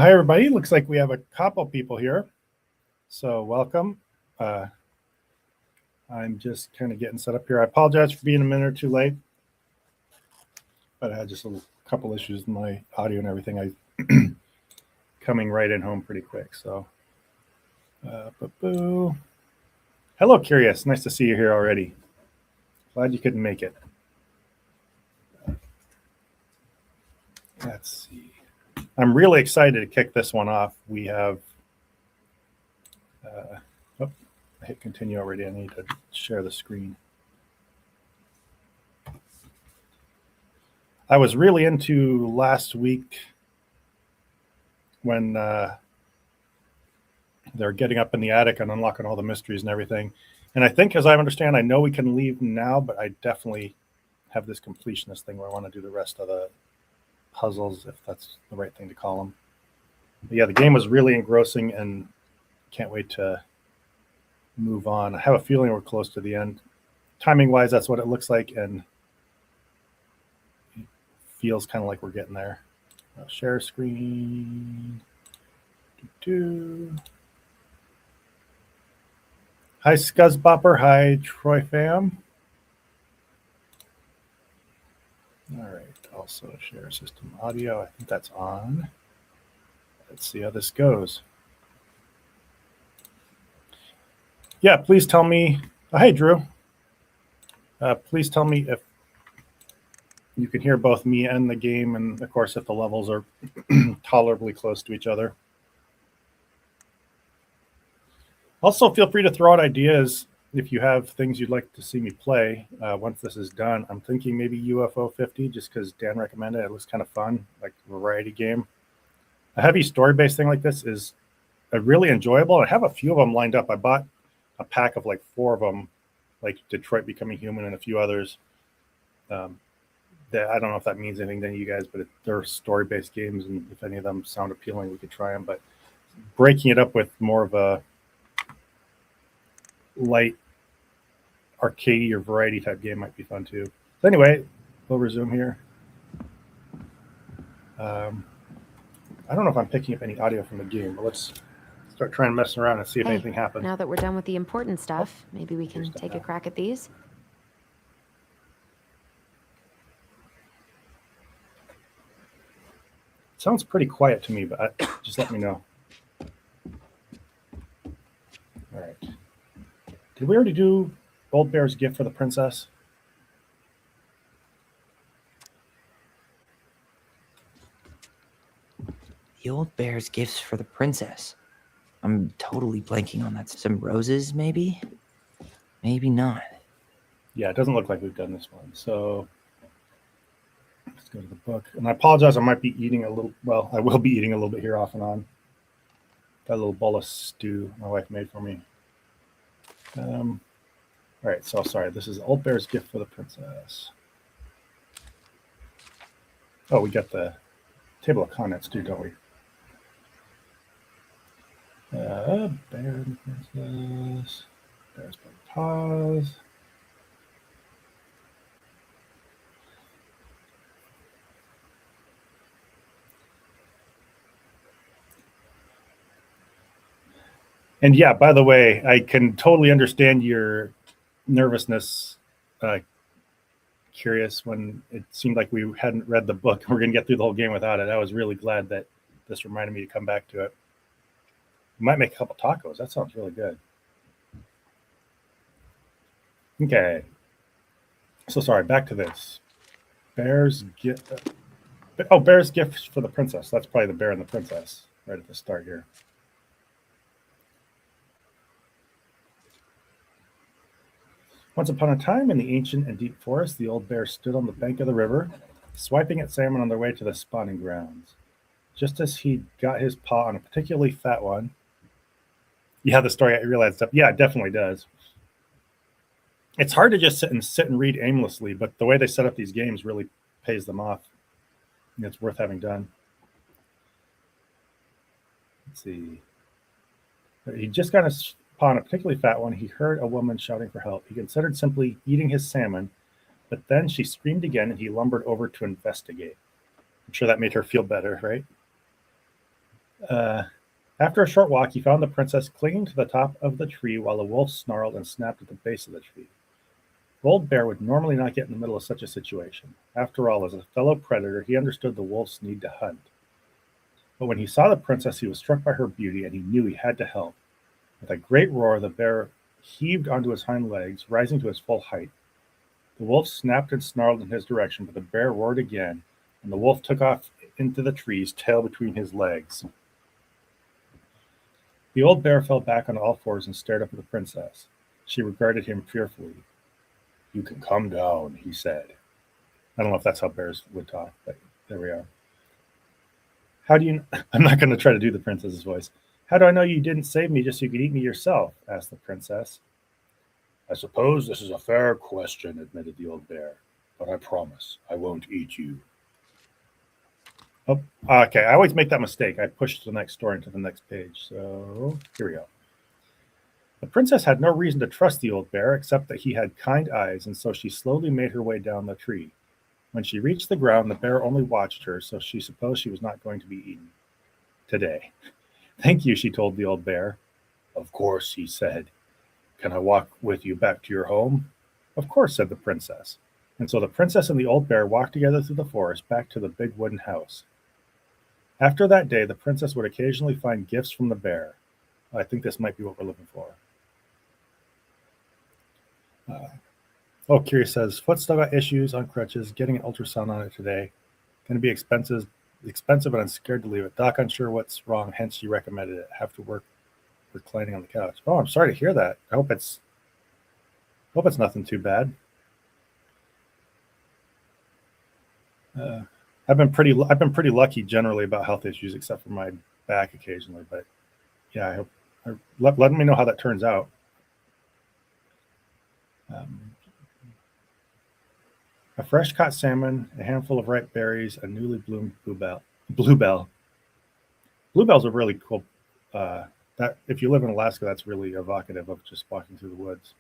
Hi, everybody. Looks like we have a couple people here. So welcome. I'm just kind of getting set up here. I apologize for being a minute or two late, but I had just a couple issues with my audio and everything. I coming right in home pretty quick. So, hello, Curious. Nice to see you here already. Glad you couldn't make it. Let's see. I'm really excited to kick this one off. We have, I hit continue already. I need to share the screen. I was really into last week when they're getting up in the attic and unlocking all the mysteries and everything. And I think, as I understand, I know we can leave now, but I definitely have this completionist thing where I want to do the rest of the puzzles, if that's the right thing to call them. But yeah, the game was really engrossing and can't wait to move on. I have a feeling we're close to the end. Timing wise, that's what it looks like, and it feels kind of like we're getting there. I'll share screen. Hi, Scuzzbopper. Hi, Troy Fam. All right. Also share system audio. I think that's on. Let's see how this goes. Yeah, please tell me. Hey, Drew. Please tell me if you can hear both me and the game, and of course, if the levels are tolerably close to each other. Also, feel free to throw out ideas if you have things you'd like to see me play once this is done. I'm thinking maybe UFO 50, just because Dan recommended it. It looks kind of fun, like a variety game. A heavy story-based thing like this is really enjoyable. I have a few of them lined up. I bought a pack of like 4 of them, like Detroit Becoming Human and a few others. That I don't know if that means anything to you guys, but they're story-based games, and if any of them sound appealing, we could try them. But breaking it up with more of a light arcade or variety type game might be fun too. So anyway, we'll resume here. I don't know if I'm picking up any audio from the game, but let's start trying to mess around and see if anything happens. Now that we're done with the important stuff, maybe we can take a crack at these. It sounds pretty quiet to me, but just let me know. All right. Did we already do Old Bear's Gift for the Princess? The Old Bear's Gifts for the Princess. I'm totally blanking on that. Some roses, maybe? Maybe not. Yeah, it doesn't look like we've done this one. So let's go to the book. And I apologize, I might be eating a little, well, I will be eating a little bit here off and on. Got a little bowl of stew my wife made for me. All right, so sorry, this is Old Bear's Gift for the Princess. Oh, we got the table of contents too, don't we? Bear and the Princess. Bear's paws. And yeah, by the way, I can totally understand your nervousness, Curious, when it seemed like we hadn't read the book. We're going to get through the whole game without it. I was really glad that this reminded me to come back to it. We might make a couple tacos. That sounds really good. Okay. So sorry, back to this. Bear's Gift. Oh, Bear's Gift for the Princess. That's probably the Bear and the Princess right at the start here. Once upon a time, in the ancient and deep forest, the old bear stood on the bank of the river, swiping at salmon on their way to the spawning grounds. Just as he got his paw on a particularly fat one. Yeah, the story, I realized stuff. Yeah, it definitely does. It's hard to just sit and read aimlessly, but the way they set up these games really pays them off. It's worth having done. Let's see. He just got his paw on a particularly fat one. He heard a woman shouting for help. He considered simply eating his salmon, but then she screamed again, and he lumbered over to investigate. I'm sure that made her feel better, right? Uh, After a short walk, he found the princess clinging to the top of the tree while a wolf snarled and snapped at the base of the tree. The old bear would normally not get in the middle of such a situation. After all, as a fellow predator, he understood the wolf's need to hunt. But when he saw the princess, he was struck by her beauty and he knew he had to help. With a great roar, the bear heaved onto his hind legs, rising to his full height. The wolf snapped and snarled in his direction, but the bear roared again, and the wolf took off into the trees, tail between his legs. The old bear fell back on all fours and stared up at the princess. She regarded him fearfully. "You can come down," he said. I don't know if that's how bears would talk, but there we are. "How do you I'm not going to try to do the princess's voice. "How do I know you didn't save me just so you could eat me yourself?" asked the princess. "I suppose this is a fair question," admitted the old bear, "but I promise I won't eat you." Oh, okay. I always make that mistake. I push the next story into the next page. So here we go. The princess had no reason to trust the old bear except that he had kind eyes, and so she slowly made her way down the tree. When she reached the ground, the bear only watched her, so she supposed she was not going to be eaten today. "Thank you," she told the old bear. "Of course," he said. "Can I walk with you back to your home?" "Of course," said the princess. And so the princess and the old bear walked together through the forest back to the big wooden house. After that day, the princess would occasionally find gifts from the bear. I think this might be what we're looking for. Curious says, "Foot still got issues on crutches. Getting an ultrasound on it today. Going to be expensive, and I'm scared to leave it. Doc unsure what's wrong, hence she recommended it. Have to work reclining on the couch." Oh, I'm sorry to hear that. I hope it's nothing too bad. I've been pretty lucky generally about health issues, except for my back occasionally. But yeah, I hope. Let me know how that turns out. A fresh caught salmon, a handful of ripe berries, a newly bloomed bluebell. Bluebells are really cool. That if you live in Alaska, that's really evocative of just walking through the woods.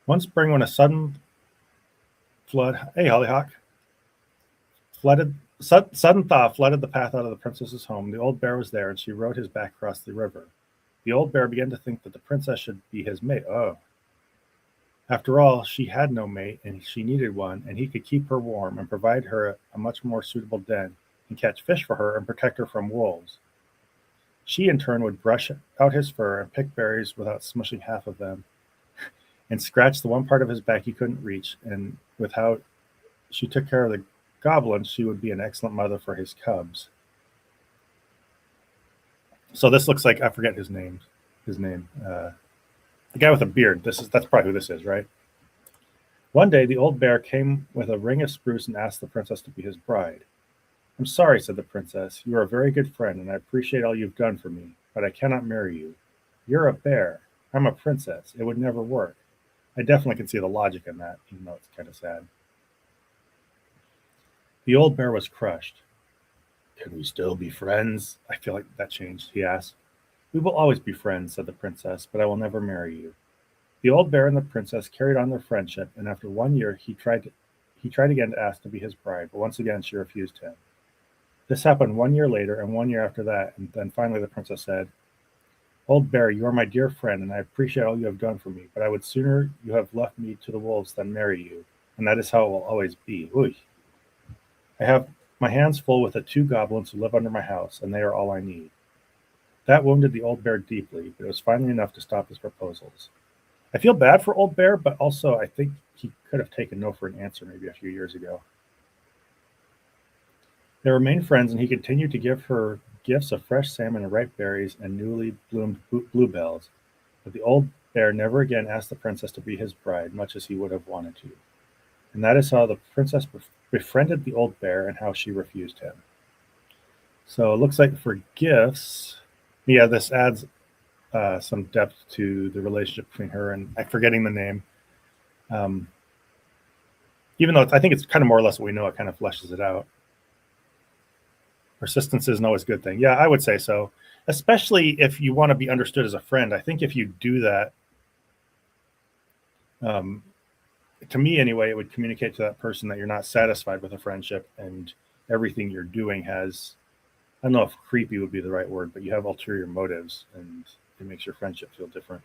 One spring, when a sudden flood, hey Hollyhock, sudden thaw flooded the path out of the princess's home. The old bear was there, and she rode his back across the river. The old bear began to think that the princess should be his mate. Oh. After all, she had no mate, and she needed one, and he could keep her warm and provide her a much more suitable den and catch fish for her and protect her from wolves. She, in turn, would brush out his fur and pick berries without smushing half of them and scratch the one part of his back he couldn't reach. And with how she took care of the goblins, she would be an excellent mother for his cubs. So this looks like, I forget his name. The guy with a beard. That's probably who this is, right? One day, the old bear came with a ring of spruce and asked the princess to be his bride. "I'm sorry," said the princess. "You are a very good friend, and I appreciate all you've done for me, but I cannot marry you. You're a bear. I'm a princess. It would never work." I definitely can see the logic in that, even though it's kind of sad. The old bear was crushed. "Can we still be friends?" "I feel like that changed," he asked. "We will always be friends," said the princess, "but I will never marry you." The old bear and the princess carried on their friendship, and after 1 year, he tried again to ask to be his bride, but once again she refused him. This happened 1 year later, and 1 year after that, and then finally the princess said, "Old bear, you are my dear friend, and I appreciate all you have done for me, but I would sooner you have left me to the wolves than marry you, and that is how it will always be. Oy. I have my hands full with the 2 goblins who live under my house, and they are all I need." That wounded the old bear deeply, but it was finally enough to stop his proposals. I feel bad for old bear, but also I think he could have taken no for an answer maybe a few years ago. They remained friends, and he continued to give her gifts of fresh salmon and ripe berries and newly bloomed bluebells, but the old bear never again asked the princess to be his bride, much as he would have wanted to. And that is how the princess befriended the old bear and how she refused him. So it looks like for gifts, yeah, this adds some depth to the relationship between her and I'm forgetting the name. Even though I think it's kind of more or less what we know, it kind of fleshes it out. Persistence isn't always a good thing. Yeah, I would say so. Especially if you want to be understood as a friend. I think if you do that, to me anyway, it would communicate to that person that you're not satisfied with a friendship and everything you're doing has, I don't know if creepy would be the right word, but you have ulterior motives and it makes your friendship feel different.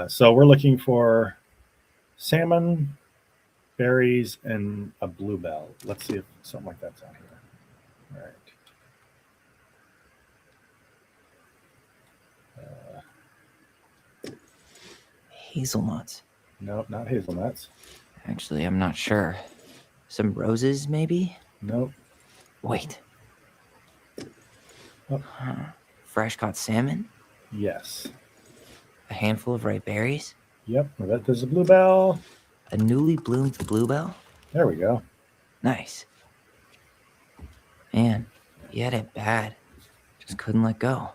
So we're looking for salmon, berries, and a bluebell. Let's see if something like that's on here. All right. Hazelnuts. Nope, not hazelnuts. Actually, I'm not sure. Some roses, maybe? Nope. Wait. Oh. Huh. Fresh caught salmon? Yes. A handful of ripe berries? Yep. There's a bluebell. A newly bloomed bluebell? There we go. Nice. Man, he had it bad. Just couldn't let go.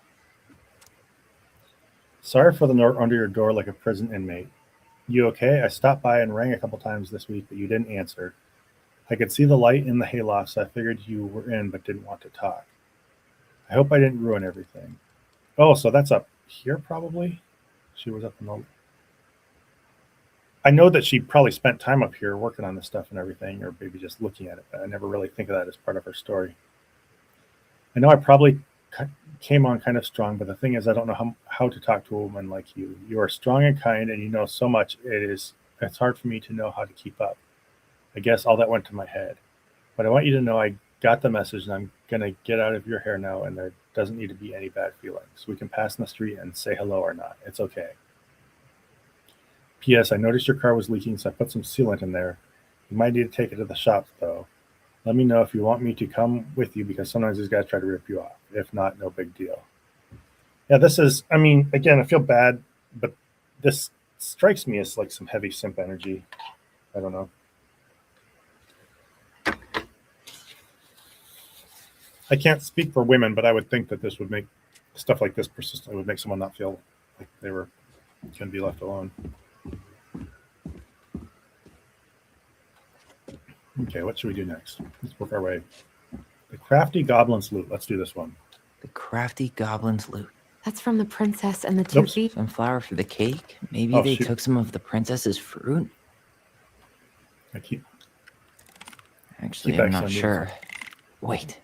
Sorry for the note under your door like a prison inmate. You okay? I stopped by and rang a couple times this week, but you didn't answer. I could see the light in the hayloft, so I figured you were in but didn't want to talk. I hope I didn't ruin everything. Oh, so that's up here probably? She was up in the... I know that she probably spent time up here working on this stuff and everything, or maybe just looking at it, but I never really think of that as part of her story. I know I probably came on kind of strong, but the thing is, I don't know how to talk to a woman like you. You are strong and kind, and you know so much. It's hard for me to know how to keep up. I guess all that went to my head. But I want you to know I got the message, and I'm going to get out of your hair now, and there doesn't need to be any bad feelings. We can pass in the street and say hello or not. It's okay. P.S. I noticed your car was leaking, so I put some sealant in there. You might need to take it to the shop, though. Let me know if you want me to come with you, because sometimes these guys try to rip you off. If not, no big deal. Yeah, this is, I mean, again, I feel bad, but this strikes me as like some heavy simp energy. I don't know. I can't speak for women, but I would think that this would make stuff like this persistent. Would make someone not feel like they were can be left alone. Okay, what should we do next? Let's work our way. The crafty goblin's loot. Let's do this one. The crafty goblin's loot. That's from the princess and the two Oops. feet. Some flour for the cake. Maybe Oh, they shoot. took some of the princess's fruit. Actually, I'm not sure. Wait.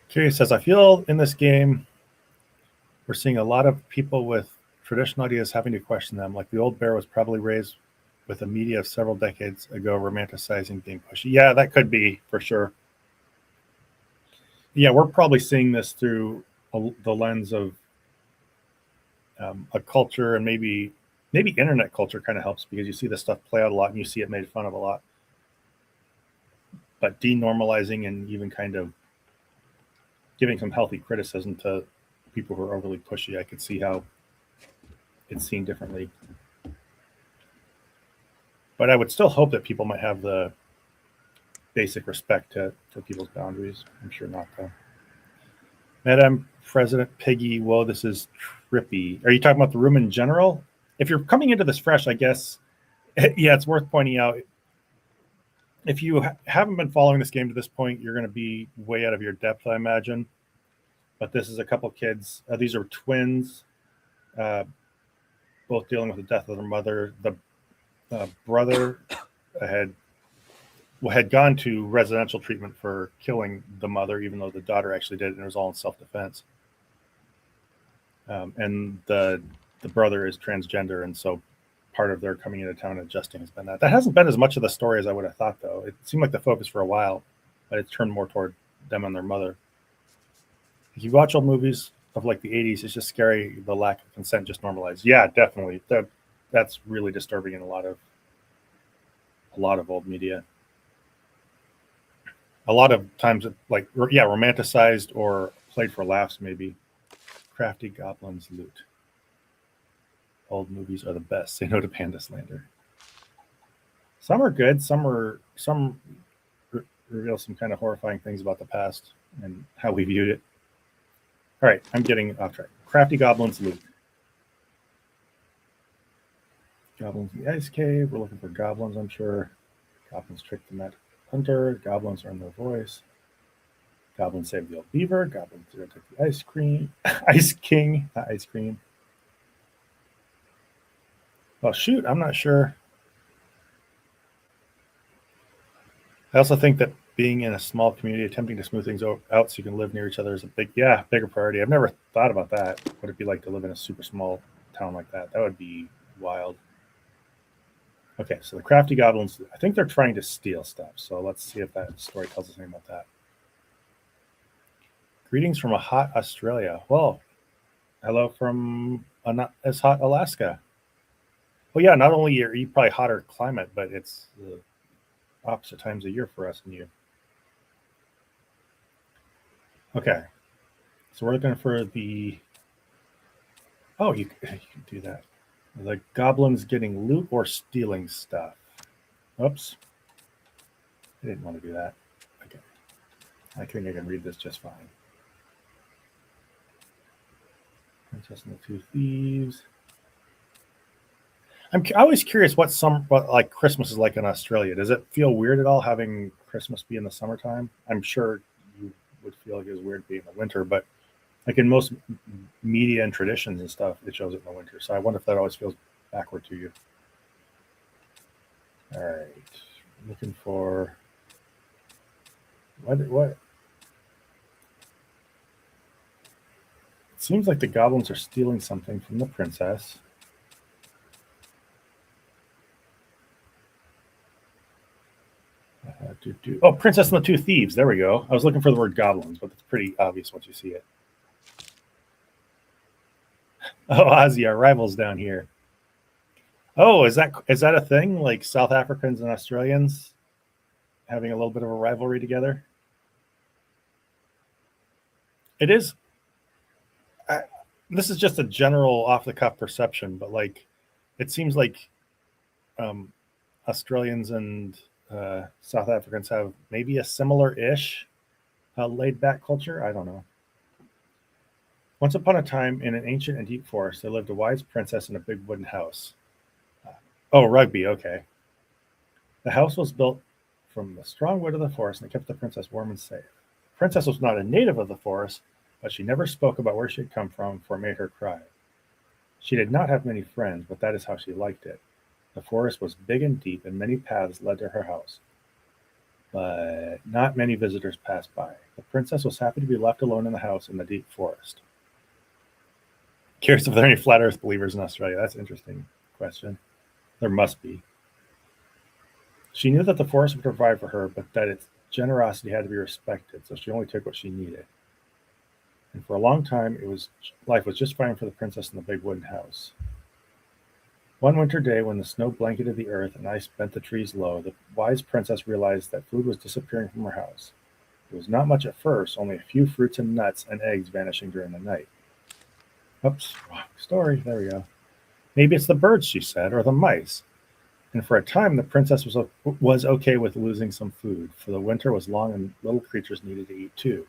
Curious says, I feel in this game we're seeing a lot of people with traditional ideas having to question them. Like the old bear was probably raised with a media of several decades ago romanticizing being pushy. Yeah, that could be for sure. Yeah, we're probably seeing this through the lens of a culture, and maybe internet culture kind of helps because you see this stuff play out a lot and you see it made fun of a lot. But denormalizing and even kind of giving some healthy criticism to people who are overly pushy, I could see how it's seen differently. But I would still hope that people might have the basic respect for people's boundaries. I'm sure not, though. Madam President Piggy, whoa, this is trippy. Are you talking about the room in general? If you're coming into this fresh, I guess, yeah, it's worth pointing out. If you haven't been following this game to this point, you're going to be way out of your depth, I imagine. But this is a couple kids. These are twins, both dealing with the death of their mother. The brother had gone to residential treatment for killing the mother, even though the daughter actually did it, and it was all in self-defense. And the brother is transgender, and so part of their coming into town and adjusting has been that. That hasn't been as much of the story as I would have thought, though. It seemed like the focus for a while, but it's turned more toward them and their mother. If you watch old movies of like the 80s, it's just scary, the lack of consent just normalized. Yeah, definitely. That's really disturbing in a lot of old media. A lot of times, romanticized or played for laughs, maybe. Crafty goblins loot. Old movies are the best. Say no to Panda slander. Some are good. Some reveal some kind of horrifying things about the past and how we viewed it. All right, I'm getting off track. Crafty goblins loot. Goblins in the ice cave. We're looking for goblins, I'm sure. Goblins trick the mad hunter. Goblins earn their voice. Goblins save the old beaver. Goblins take the ice cream. Ice king, not ice cream. Well, shoot, I'm not sure. I also think that being in a small community, attempting to smooth things out so you can live near each other is a bigger priority. I've never thought about that. What it'd be like to live in a super small town like that. That would be wild. Okay, so the crafty goblins, I think they're trying to steal stuff. So let's see if that story tells us anything about that. Greetings from a hot Australia. Well, hello from a not as hot Alaska. Well, yeah, not only are you probably hotter climate, but it's the opposite times of year for us and you. Okay, so we're looking for the. Oh, you can do that. The goblins getting loot or stealing stuff. Oops. I didn't want to do that. Okay. I think I can read this just fine. Princess and the Two Thieves. I'm always curious what like Christmas is like in Australia. Does it feel weird at all having Christmas be in the summertime? I'm sure you would feel like it was weird being in the winter, but like in most media and traditions and stuff, it shows it in the winter. So I wonder if that always feels backward to you. All right, looking for what? It seems like the goblins are stealing something from the princess. Oh, Princess and the Two Thieves. There we go. I was looking for the word goblins, but it's pretty obvious once you see it. Oh, Ozzy, our rivals down here. Oh, is that a thing? Like South Africans and Australians having a little bit of a rivalry together? It is. This is just a general off-the-cuff perception, but like, it seems like Australians and South Africans have maybe a similar-ish laid-back culture. I don't know. Once upon a time, in an ancient and deep forest, there lived a wise princess in a big wooden house. Oh, rugby, okay. The house was built from the strong wood of the forest, and it kept the princess warm and safe. The princess was not a native of the forest, but she never spoke about where she had come from, for it made her cry. She did not have many friends, but that is how she liked it. The forest was big and deep, and many paths led to her house, but not many visitors passed by. The princess was happy to be left alone in the house in the deep forest. Curious if there are any flat earth believers in Australia. That's an interesting question. There must be. She knew that the forest would provide for her, but that its generosity had to be respected, so she only took what she needed. And for a long time, life was just fine for the princess in the big wooden house. One winter day, when the snow blanketed the earth and ice bent the trees low, the wise princess realized that food was disappearing from her house. It was not much at first, only a few fruits and nuts and eggs vanishing during the night. Oops, wrong story. There we go. Maybe it's the birds, she said, or the mice. And for a time, the princess was okay with losing some food, for the winter was long and little creatures needed to eat too.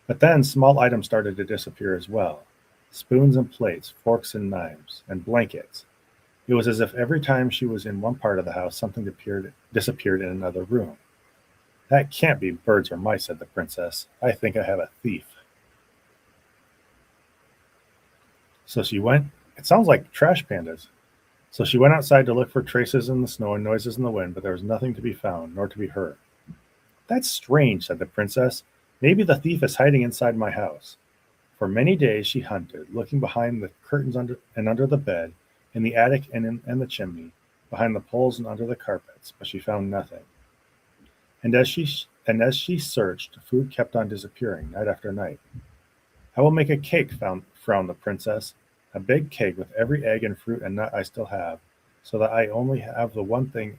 But then small items started to disappear as well. Spoons and plates, forks and knives, and blankets. It was as if every time she was in one part of the house, something disappeared in another room. That can't be birds or mice, said the princess. I think I have a thief. So she went. It sounds like trash pandas. So she went outside to look for traces in the snow and noises in the wind, but there was nothing to be found, nor to be heard. That's strange, said the princess. Maybe the thief is hiding inside my house. For many days she hunted, looking behind the curtains under the bed, in the attic and the chimney, behind the poles and under the carpets, but she found nothing. And as she searched, food kept on disappearing, night after night. I will make a cake, frowned the princess. A big cake with every egg and fruit and nut I still have, so that I only have the one thing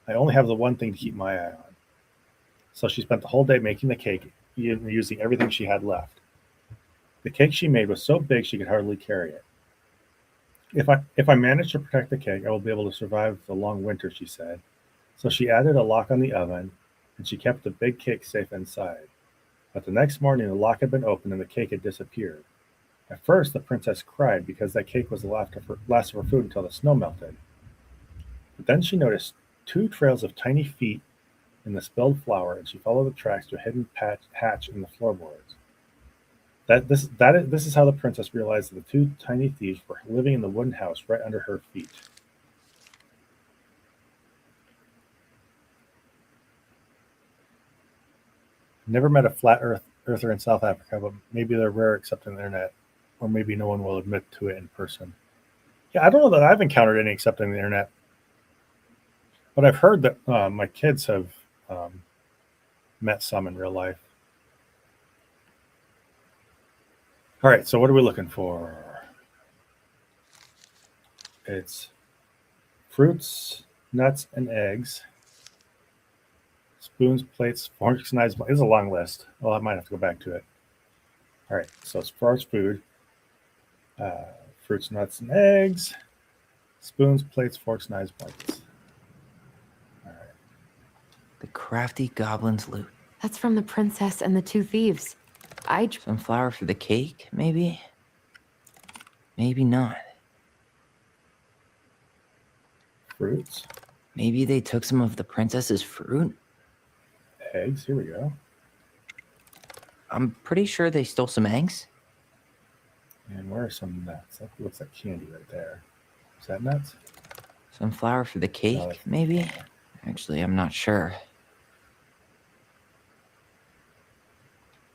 to keep my eye on. So she spent the whole day making the cake, using everything she had left. The cake she made was so big she could hardly carry it. If I manage to protect the cake, I will be able to survive the long winter, she said. So she added a lock on the oven, and she kept the big cake safe inside. But the next morning, the lock had been opened and the cake had disappeared. At first, the princess cried because that cake was the last of her food until the snow melted. But then she noticed 2 trails of tiny feet in the spilled flour, and she followed the tracks to a hidden hatch in the floorboards. This is how the princess realized that the two tiny thieves were living in the wooden house right under her feet. Never met a flat earther in South Africa, but maybe they're rare except on the internet, or maybe no one will admit to it in person. Yeah, I don't know that I've encountered any except on the internet, but I've heard that my kids have met some in real life. All right, so what are we looking for? It's fruits, nuts, and eggs. Spoons, plates, forks, knives. This is a long list. Well, I might have to go back to it. All right, so as far as food, fruits, nuts, and eggs. Spoons, plates, forks, knives, plates. All right. The crafty goblin's loot. That's from the princess and the two thieves. Some flour for the cake, maybe? Maybe not. Fruits, Maybe they took some of the princess's fruit? eggs. Here we go. I'm pretty sure they stole some eggs. And where are some nuts? That looks like candy right there. Is that nuts? Some flour for the cake, No, that's- maybe? Actually, I'm not sure.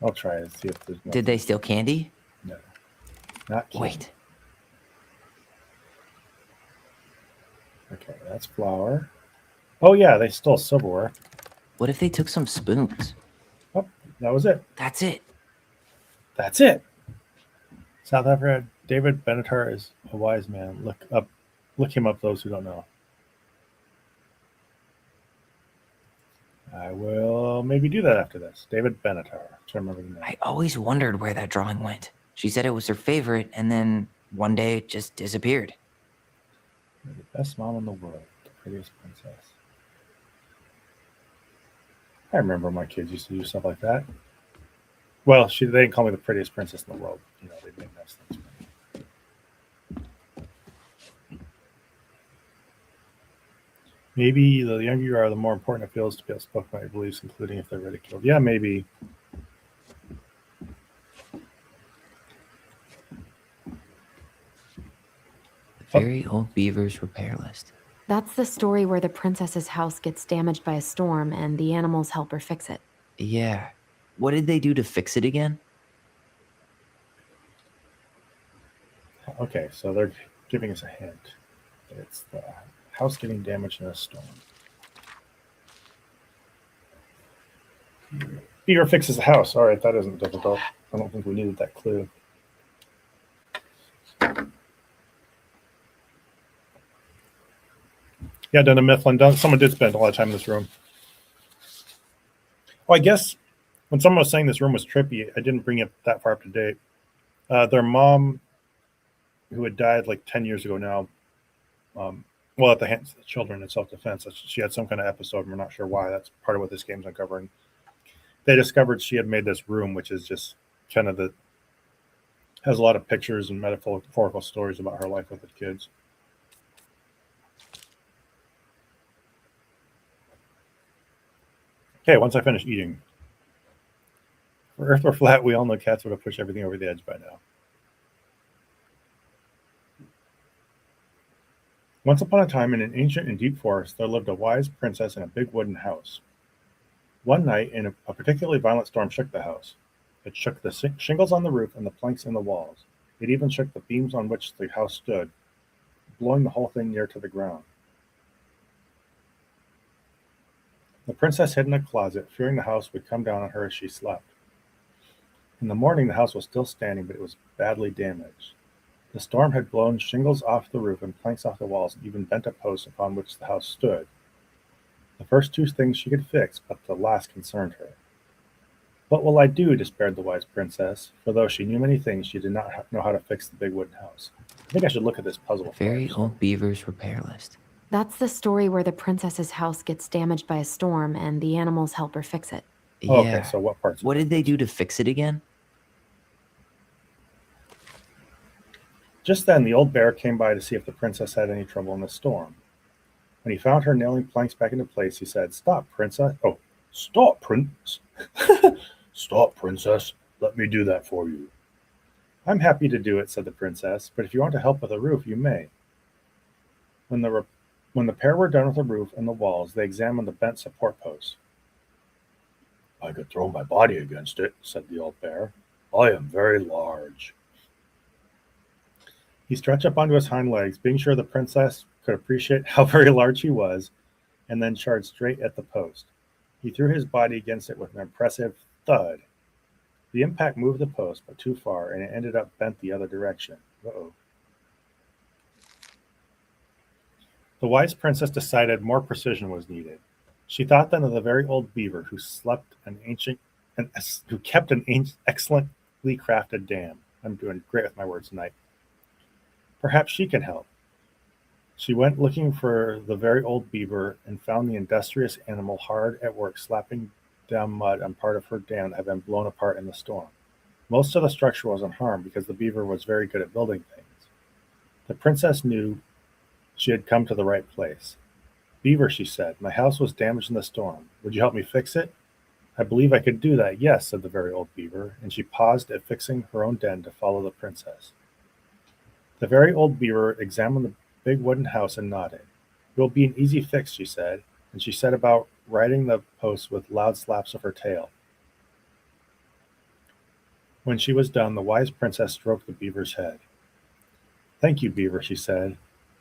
I'll try and see if there's. Did they steal candy? No, not candy. Wait. Okay, that's flour. Oh yeah, they stole silverware. What if they took some spoons? Oh, that was it. That's it. That's it. South Africa. David Benatar is a wise man. Look him up. Those who don't know. I will maybe do that after this. David Benatar. Try to remember the name. I always wondered where that drawing went. She said it was her favorite, and then one day it just disappeared. You're the best mom in the world. The prettiest princess. I remember my kids used to do stuff like that. Well, they didn't call me the prettiest princess in the world. You know, they made nice things for me. Maybe the younger you are, the more important it feels to be outspoken about your beliefs, including if they're ridiculed. Yeah, maybe. The very old beaver's repair list. That's the story where the princess's house gets damaged by a storm and the animals help her fix it. Yeah. What did they do to fix it again? Okay, so they're giving us a hint. It's the house getting damaged in a storm. Beaver fixes the house. All right, that isn't difficult. I don't think we needed that clue. Yeah, Dunder Mifflin. Someone did spend a lot of time in this room. Oh, I guess when someone was saying this room was trippy, I didn't bring it that far up to date. Their mom, who had died like 10 years ago now, well, at the hands of the children in self-defense, she had some kind of episode, and we're not sure why. That's part of what this game's uncovering. They discovered she had made this room, which is just kind of has a lot of pictures and metaphorical stories about her life with the kids. Okay, once I finish eating. For Earth were flat, we all know cats would have pushed everything over the edge by now. Once upon a time, in an ancient and deep forest, there lived a wise princess in a big wooden house. One night, a particularly violent storm shook the house. It shook the shingles on the roof and the planks in the walls. It even shook the beams on which the house stood, blowing the whole thing near to the ground. The princess hid in a closet, fearing the house would come down on her as she slept. In the morning, the house was still standing, but it was badly damaged. The storm had blown shingles off the roof and planks off the walls, and even bent a post upon which the house stood. The first two things she could fix, but the last concerned her. What will I do? Despaired the wise princess, for though she knew many things, she did not know how to fix the big wooden house. I think I should look at this puzzle. The very first. old beaver's repair list. That's the story where the princess's house gets damaged by a storm and the animals help her fix it. Oh, Yeah. okay, so what parts? What did they do to fix it again? Just then, the old bear came by to see if the princess had any trouble in the storm. When he found her nailing planks back into place, he said, "Stop, princess. Stop, prince. Stop, princess. Let me do that for you." I'm happy to do it, said the princess, but if you want to help with the roof, you may. When when the pair were done with the roof and the walls, they examined the bent support posts. I could throw my body against it, said the old bear. I am very large. He stretched up onto his hind legs, being sure the princess could appreciate how very large he was, and then charged straight at the post. He threw his body against it with an impressive thud. The impact moved the post, but too far, and it ended up bent the other direction. Uh-oh. The wise princess decided more precision was needed. She thought then of the very old beaver who who kept an excellently crafted dam. I'm doing great with my words tonight. Perhaps she can help. She went looking for the very old beaver and found the industrious animal hard at work slapping down mud on part of her dam that had been blown apart in the storm. Most of the structure was unharmed because the beaver was very good at building things. The princess knew she had come to the right place. Beaver, she said, my house was damaged in the storm. Would you help me fix it? I believe I could do that, yes, said the very old beaver, and she paused at fixing her own den to follow the princess. The very old beaver examined the big wooden house and nodded. It will be an easy fix, she said, and she set about riding the posts with loud slaps of her tail. When she was done, the wise princess stroked the beaver's head. Thank you, beaver, she said.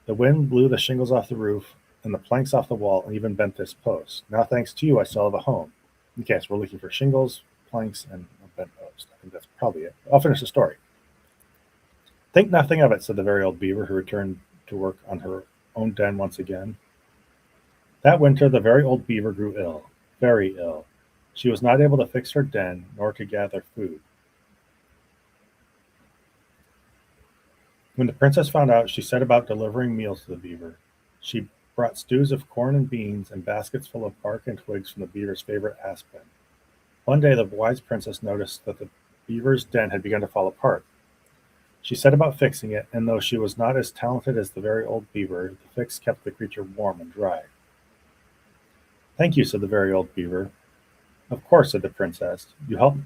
The wind blew the shingles off the roof and the planks off the wall and even bent this post. Now, thanks to you, I still have a home. Okay, so we're looking for shingles, planks, and a bent post. I think that's probably it. I'll finish the story. Think nothing of it, said the very old beaver, who returned to work on her own den once again. That winter, the very old beaver grew ill, very ill. She was not able to fix her den nor to gather food. When the princess found out, she set about delivering meals to the beaver. She brought stews of corn and beans and baskets full of bark and twigs from the beaver's favorite aspen. One day, the wise princess noticed that the beaver's den had begun to fall apart. She set about fixing it, and though she was not as talented as the very old beaver, the fix kept the creature warm and dry. Thank you, said the very old beaver. Of course, said the princess. You helped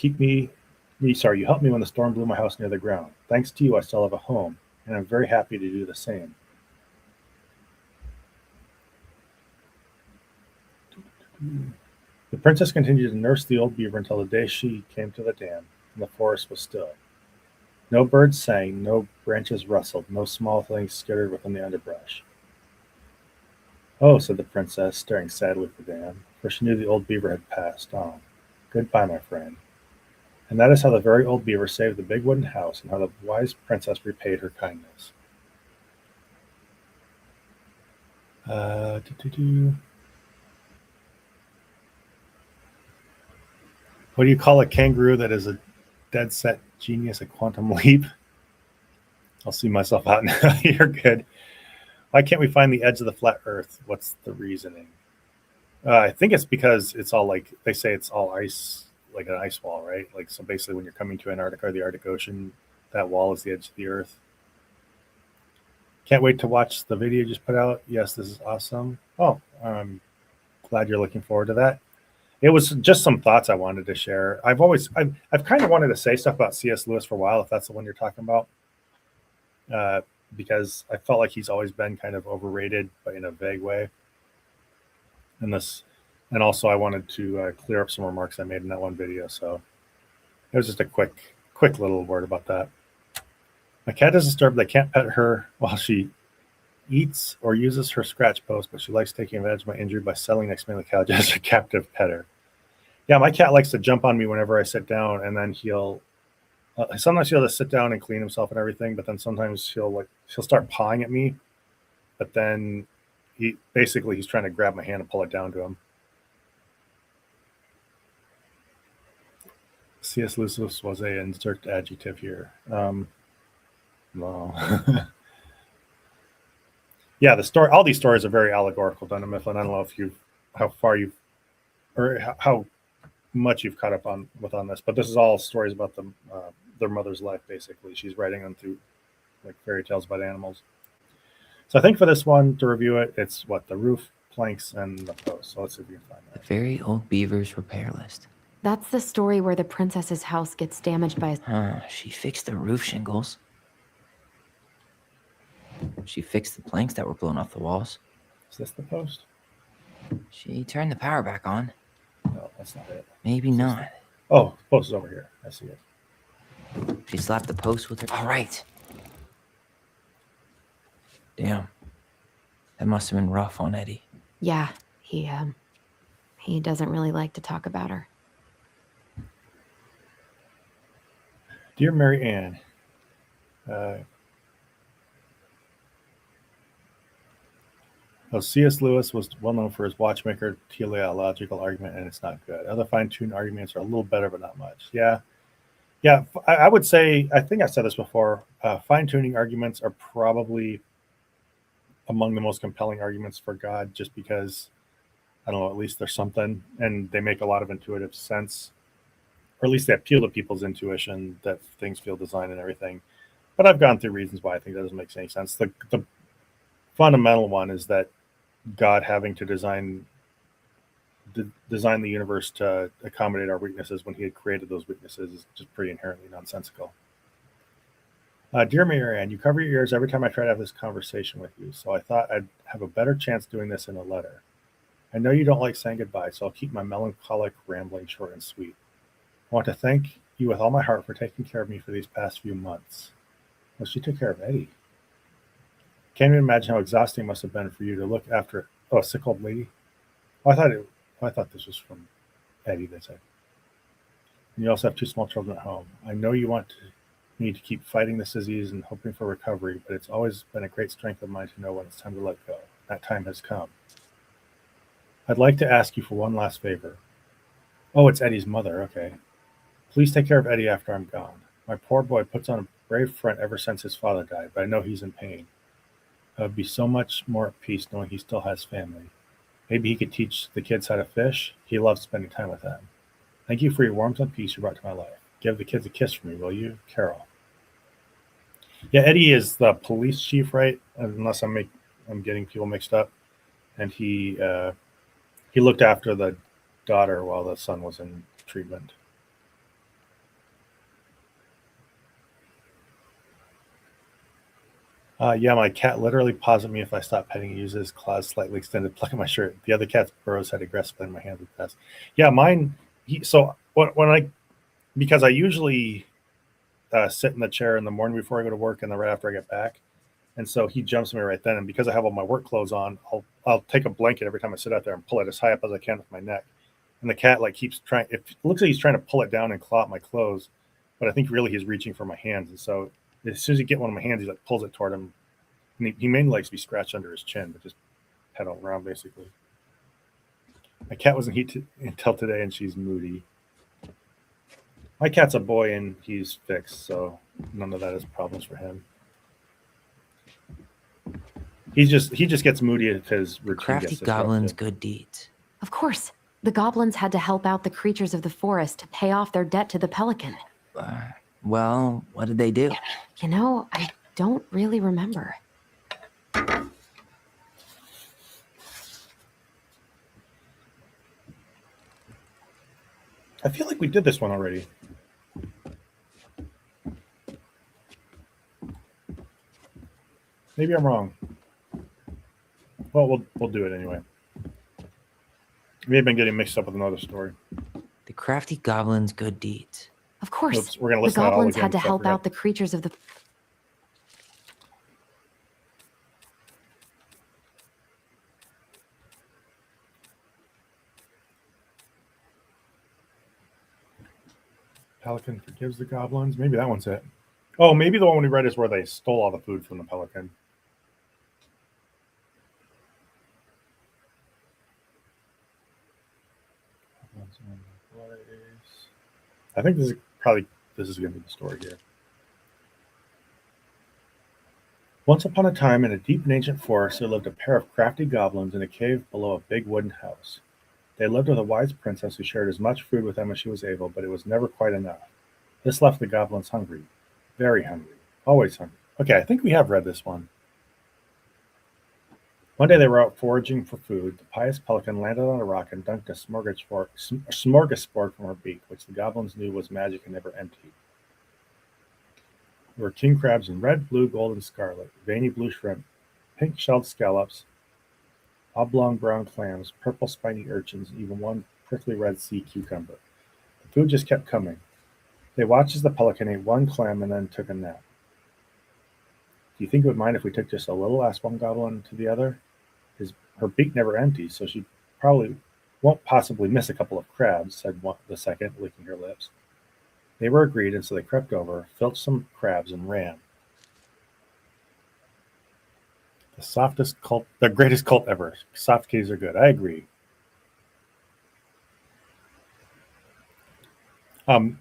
me when the storm blew my house near the ground. Thanks to you, I still have a home, and I'm very happy to do the same. The princess continued to nurse the old beaver until the day she came to the dam, and the forest was still. No birds sang, no branches rustled, no small things skittered within the underbrush. Oh, said the princess, staring sadly at the dam, for she knew the old beaver had passed on. Goodbye, my friend. And that is how the very old beaver saved the big wooden house and how the wise princess repaid her kindness. What do you call a kangaroo that is a dead set genius at quantum leap? I'll see myself out now. You're good. Why can't we find the edge of the flat earth? What's the reasoning? I think it's because it's all like, they say it's all ice, like an ice wall, right? Like, so basically when you're coming to Antarctica or the Arctic Ocean, that wall is the edge of the earth. Can't wait to watch the video you just put out. Yes, this is awesome. Oh, I'm glad you're looking forward to that. It was just some thoughts I wanted to share. I've kind of wanted to say stuff about C.S. Lewis for a while, if that's the one you're talking about, because I felt like he's always been kind of overrated, but in a vague way. And also I wanted to clear up some remarks I made in that one video. So it was just a quick little word about that. My cat is disturbed. I can't pet her while she eats or uses her scratch post, but she likes taking advantage of my injury by settling next to me on the couch as a captive petter. Yeah, my cat likes to jump on me whenever I sit down, and then sometimes he'll just sit down and clean himself and everything, but then sometimes he'll start pawing at me, but then he's trying to grab my hand and pull it down to him. C.S. Lewis was a insert adjective here. No. Yeah, all these stories are very allegorical, Dunham Mifflin. I don't know how much you've caught up on this, but this is all stories about their mother's life, basically. She's writing them through like fairy tales about animals. So I think for this one, to review it, it's the roof, planks, and the post. So let's see if we can find that. The very old beaver's repair list. That's the story where the princess's house gets damaged by a... She fixed the roof shingles. She fixed the planks that were blown off the walls. Is this the post? She turned the power back on. No, that's not it. Maybe not. Oh, the post is over here. I see it. She slapped the post with her... All right. Damn. That must have been rough on Eddie. Yeah, he doesn't really like to talk about her. Dear Mary Ann, C.S. Lewis was well known for his watchmaker teleological argument, and it's not good. Other fine-tuned arguments are a little better, but not much. Yeah. I would say, I think I said this before, fine-tuning arguments are probably among the most compelling arguments for God, just because, I don't know, at least there's something, and they make a lot of intuitive sense, or at least they appeal to people's intuition that things feel designed and everything. But I've gone through reasons why I think that doesn't make any sense. The fundamental one is that God having to design the universe to accommodate our weaknesses when he had created those weaknesses is just pretty inherently nonsensical. Dear Mary Ann, you cover your ears every time I try to have this conversation with you, so I thought I'd have a better chance doing this in a letter. I know you don't like saying goodbye, so I'll keep my melancholic rambling short and sweet. I want to thank you with all my heart for taking care of me for these past few months. Well, she took care of Eddie. Can't even imagine how exhausting it must have been for you to look after a sick old lady. I thought this was from Eddie, they said. And you also have 2 small children at home. I know you want me to keep fighting this disease and hoping for recovery, but it's always been a great strength of mine to know when it's time to let go. That time has come. I'd like to ask you for one last favor. Oh, it's Eddie's mother. Okay. Please take care of Eddie after I'm gone. My poor boy puts on a brave front ever since his father died, but I know he's in pain. I would be so much more at peace knowing he still has family. Maybe he could teach the kids how to fish. He loves spending time with them. Thank you for your warmth and peace you brought to my life. Give the kids a kiss for me, will you? Carol. Yeah, Eddie is the police chief, right? Unless I'm getting people mixed up. And he looked after the daughter while the son was in treatment. Yeah, my cat literally paws at me if I stop petting. He uses his claws slightly extended, plucking my shirt. The other cat's burrows had aggressively in my hands with past. Yeah, mine. Because I usually sit in the chair in the morning before I go to work and then right after I get back, and so he jumps me right then. And because I have all my work clothes on, I'll take a blanket every time I sit out there and pull it as high up as I can with my neck. And the cat keeps trying. It looks like he's trying to pull it down and claw at my clothes, but I think really he's reaching for my hands. And so as soon as he gets one of my hands, he pulls it toward him. And he mainly likes to be scratched under his chin, but just head all around basically. My cat wasn't until today, and she's moody. My cat's a boy, and he's fixed, so none of that is problems for him. He just gets moody if his routine Crafty gets goblins' disrupted. good deeds. Of course. The goblins had to help out the creatures of the forest to pay off their debt to the pelican. Well, what did they do? You know, I don't really remember. I feel like we did this one already. Maybe I'm wrong. Well, we'll do it anyway. We have been getting mixed up with another story. The crafty goblins' good deeds. Of course. Oops, we're gonna The listen to that all goblins again, had to so I help forgot. out the creatures of the... Pelican forgives the goblins. Maybe that one's it. Oh, maybe the one we read is where they stole all the food from the pelican. I think this is going to be the story here. Once upon a time, in a deep and ancient forest, there lived a pair of crafty goblins in a cave below a big wooden house. They lived with a wise princess who shared as much food with them as she was able, but it was never quite enough. This left the goblins hungry. Very hungry. Always hungry. Okay, I think we have read this one. One day they were out foraging for food. The pious pelican landed on a rock and dunked a smorgasbord from her beak, which the goblins knew was magic and never emptied. There were king crabs in red, blue, gold, and scarlet, veiny blue shrimp, pink-shelled scallops, oblong brown clams, purple spiny urchins, and even one prickly red sea cucumber. The food just kept coming. They watched as the pelican ate one clam and then took a nap. Do you think it would mind if we took just a little? Asked one goblin to the other. Her beak never empties, so she probably won't possibly miss a couple of crabs, said the second, licking her lips. They were agreed, and so they crept over, filched some crabs, and ran. The greatest cult ever. Soft kitties are good. I agree. I'm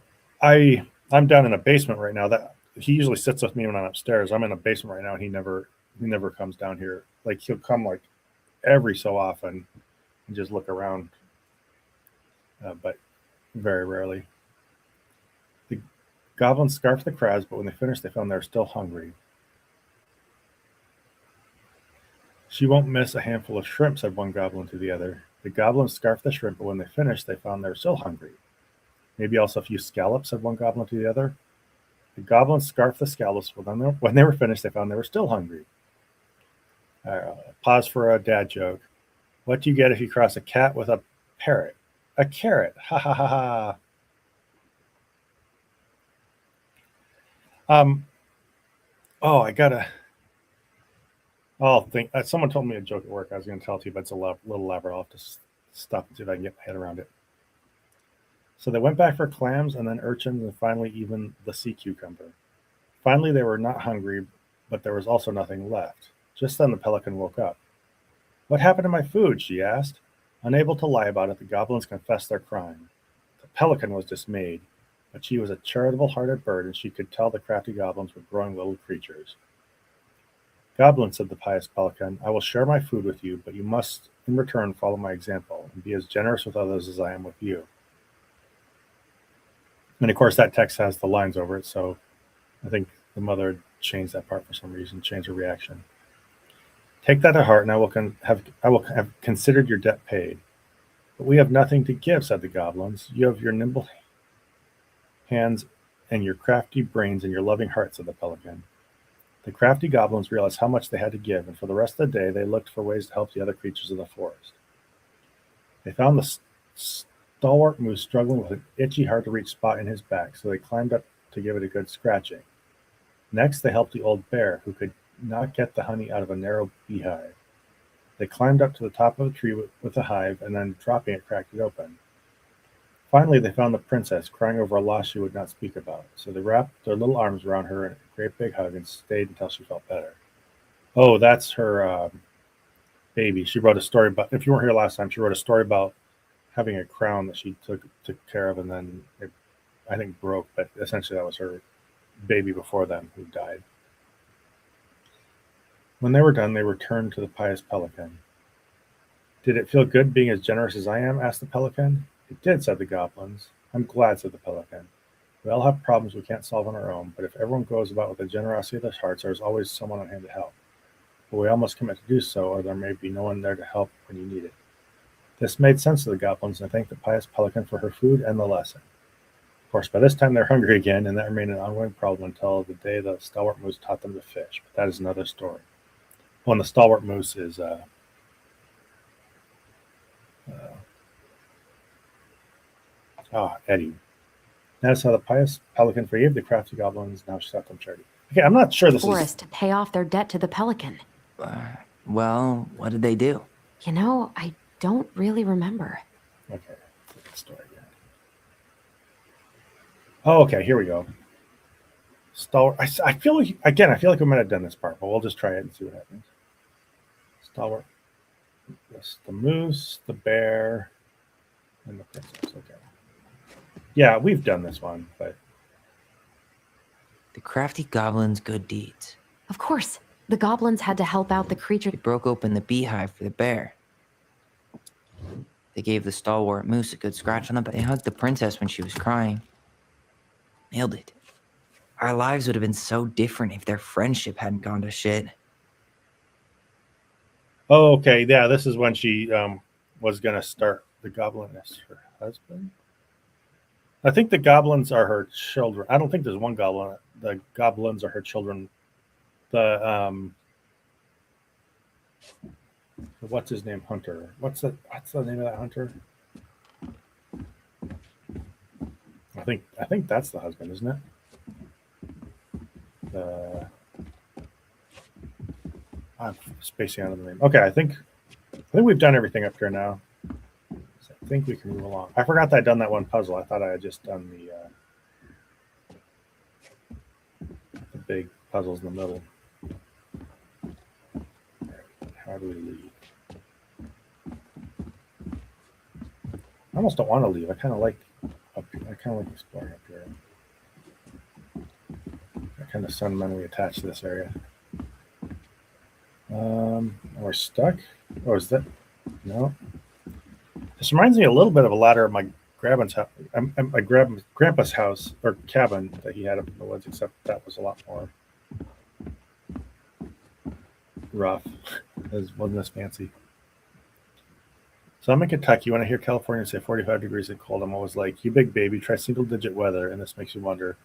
down in a basement right now. That he usually sits with me when I'm upstairs. I'm in a basement right now, and he never comes down here. Like he'll come like every so often and just look around, but very rarely. The goblins scarfed the crabs, but when they finished, they found they were still hungry. She won't miss a handful of shrimp, said one goblin to the other. The goblins scarfed the shrimp, but when they finished, they found they were still hungry. Maybe also a few scallops, said one goblin to the other. The goblins scarfed the scallops, but when they were finished, they found they were still hungry. Pause for a dad joke. What do you get if you cross a cat with a parrot? A carrot. Ha ha ha ha. Oh, I gotta. Someone told me a joke at work. I was going to tell it to you, but it's a little elaborate. I'll have to stop and see if I can get my head around it. So they went back for clams and then urchins and finally even the sea cucumber. Finally, they were not hungry, but there was also nothing left. Just then the pelican woke up. What happened to my food? She asked. Unable to lie about it, the goblins confessed their crime. The pelican was dismayed, but she was a charitable-hearted bird, and she could tell the crafty goblins were growing little creatures. Goblin, said the pious pelican, I will share my food with you, but you must in return follow my example and be as generous with others as I am with you. And of course that text has the lines over it, so I think the mother changed that part for some reason, changed her reaction. Take that to heart, and I will have considered your debt paid. But we have nothing to give, said the goblins. You have your nimble hands and your crafty brains and your loving heart, said the pelican. The crafty goblins realized how much they had to give, and for the rest of the day they looked for ways to help the other creatures of the forest. They found the stalwart moose struggling with an itchy, hard-to-reach spot in his back, so they climbed up to give it a good scratching. Next, they helped the old bear, who could not get the honey out of a narrow beehive. They climbed up to the top of a tree with the hive, and then, dropping it, cracked it open. Finally, they found the princess, crying over a loss she would not speak about, so they wrapped their little arms around her in a great big hug and stayed until she felt better. Oh, that's her baby. She wrote a story about, if you weren't here last time, she wrote a story about having a crown that she took care of, and then it, I think, broke, but essentially that was her baby before them who died. When they were done, they returned to the pious pelican. Did it feel good being as generous as I am? Asked the pelican. It did, said the goblins. I'm glad, said the pelican. We all have problems we can't solve on our own, but if everyone goes about with the generosity of their hearts, there's always someone on hand to help. But we all must commit to do so, or there may be no one there to help when you need it. This made sense to the goblins, and I thanked the pious pelican for her food and the lesson. Of course, by this time they're hungry again, and that remained an ongoing problem until the day the stalwart moose taught them to fish. But that is another story. Well, the stalwart moose is Eddie. That's how the pious pelican forgave the crafty goblins. Now she sought them charity. Okay, I'm not sure this Forest is. to pay off their debt to the pelican. Well, what did they do? You know, I don't really remember. Okay, look at the story again. Oh, okay, here we go. Stalwart. I feel like we might have done this part, but we'll just try it and see what happens. Stalwart. Yes, the moose, the bear, and the princess. Okay. Yeah, we've done this one, but The crafty goblin's good deeds. Of course, the goblins had to help out the creature. They broke open the beehive for the bear. They gave the stalwart moose a good scratch on the back. They hugged the princess when she was crying. Nailed it. Our lives would have been so different if their friendship hadn't gone to shit. Oh, okay. Yeah, this is when she was gonna start. The goblin as her husband. I think the goblins are her children. I don't think there's one goblin. The goblins are her children. The what's his name? Hunter. What's the name of that hunter? I think that's the husband, isn't it? I'm spacing out of the name. Okay, I think we've done everything up here now. So I think we can move along. I forgot that I'd done that one puzzle. I thought I had just done the big puzzles in the middle. All right, how do we leave? I almost don't want to leave. I kind of like exploring up here. I kind of sentimentally attached to this area. We're stuck. Oh, is that no? This reminds me a little bit of a ladder at my grandpa's house, grandpa's house or cabin that he had up in the woods, except that was a lot more rough. It wasn't as fancy. So I'm in Kentucky. When I hear California say 45 degrees and cold, I'm always like, you big baby, try single-digit weather, and this makes you wonder,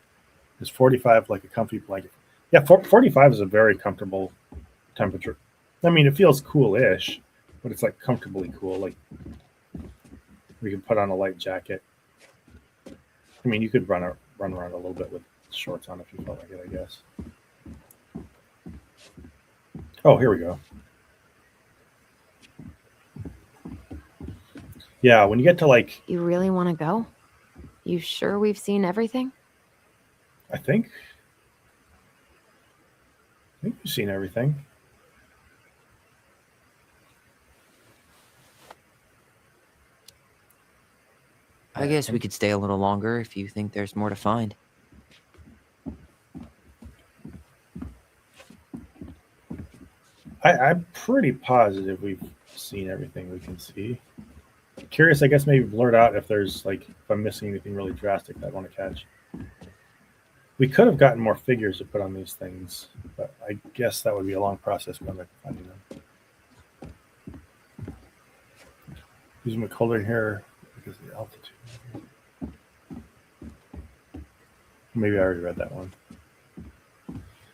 is 45 like a comfy blanket? Yeah, 45 is a very comfortable temperature. I mean, it feels cool-ish, but it's like comfortably cool. Like we can put on a light jacket. I mean, you could run around a little bit with shorts on if you felt like it, I guess. Oh, here we go. Yeah, when you get to like... You really want to go? You sure we've seen everything? I think we've seen everything. I guess we could stay a little longer if you think there's more to find. I'm pretty positive we've seen everything we can see. Curious, I guess maybe blurt out if there's like if I'm missing anything really drastic that I want to catch. We could have gotten more figures to put on these things, but I guess that would be a long process going back to finding them. Using my color in here because of the altitude. Maybe I already read that one.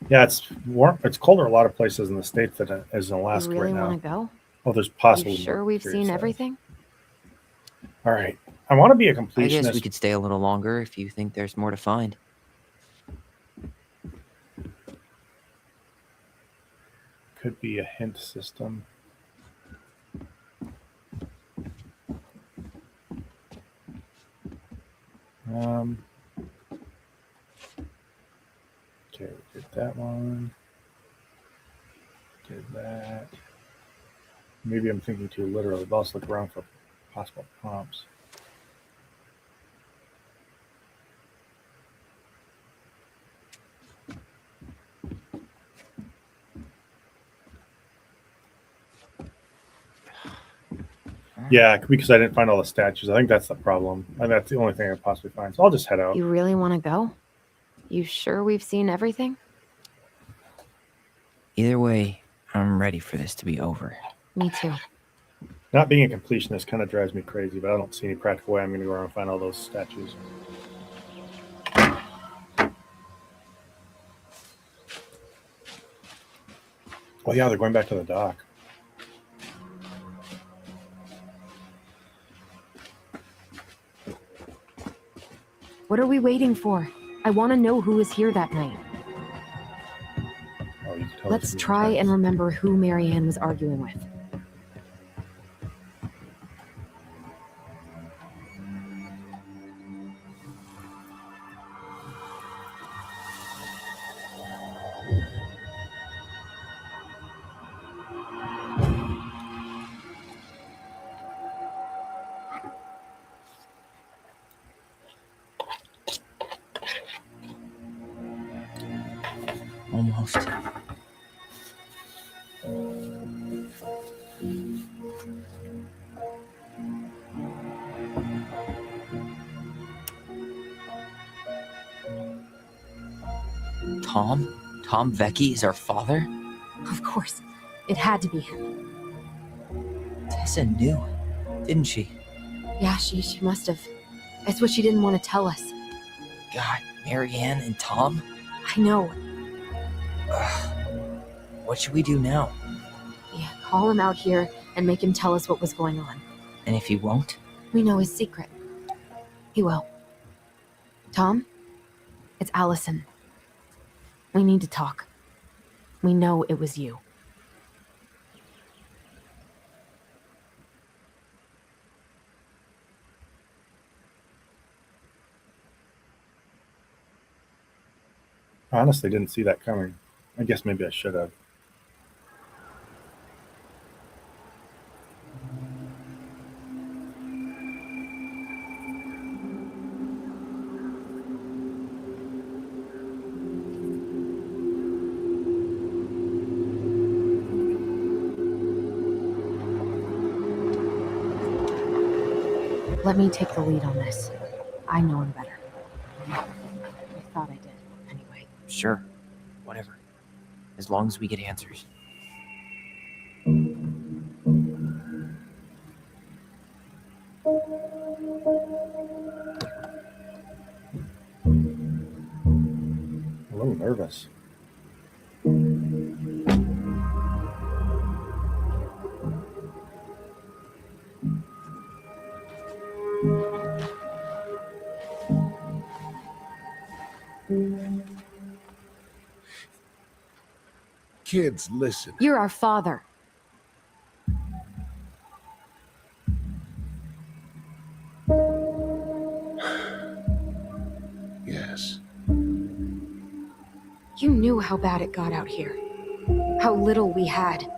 Yeah, it's warm. It's colder a lot of places in the States than it is in Alaska You really right now. want to go? Oh, there's possibly You sure more we've curious seen things. everything? All right. I want to be a I completionist. guess we could stay a little longer if you think there's more to find. Could be a hint system. Okay, we did that one. Did that. Maybe I'm thinking too literally, but let's look around for possible prompts. Yeah, because I didn't find all the statues. I think that's the problem. And that's the only thing I could possibly find. So I'll just head out. You really want to go? You sure we've seen everything? Either way, I'm ready for this to be over. Me too. Not being a completionist kind of drives me crazy, but I don't see any practical way I'm going to go around and find all those statues. Well, yeah, they're going back to the dock. What are we waiting for? I want to know who was here that night. Oh, you can tell Let's try and remember who Marianne was arguing with. Almost. Tom? Tom Vecchi is our father? Of course. It had to be him. Tessa knew, didn't she? Yeah, she must have. It's what she didn't want to tell us. God, Marianne and Tom? I know. What should we do now? Yeah, call him out here and make him tell us what was going on. And if he won't? We know his secret. He will. Tom? It's Alyson. We need to talk. We know it was you. I honestly didn't see that coming. I guess maybe I should have. Let me take the lead on this. I know him better. I thought I did, anyway. Sure. Whatever. As long as we get answers. A little nervous. Kids, listen. You're our father. Yes. You knew how bad it got out here. How little we had.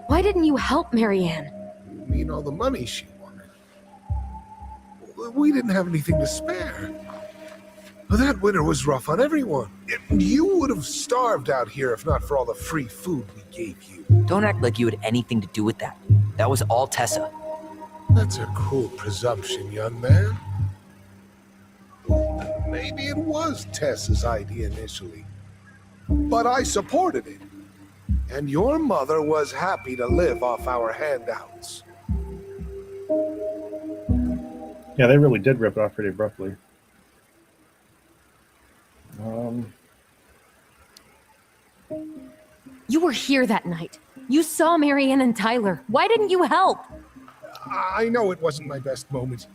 Why didn't you help Marianne? You mean all the money she wanted? We didn't have anything to spare. That winter was rough on everyone. You would have starved out here if not for all the free food we gave you. Don't act like you had anything to do with that. That was all Tessa. That's a cruel presumption, young man. Maybe it was Tessa's idea initially, but I supported it. And your mother was happy to live off our handouts. Yeah, they really did rip it off pretty abruptly. You were here that night. You saw Marianne and Tyler. Why didn't you help? I know it wasn't my best moment,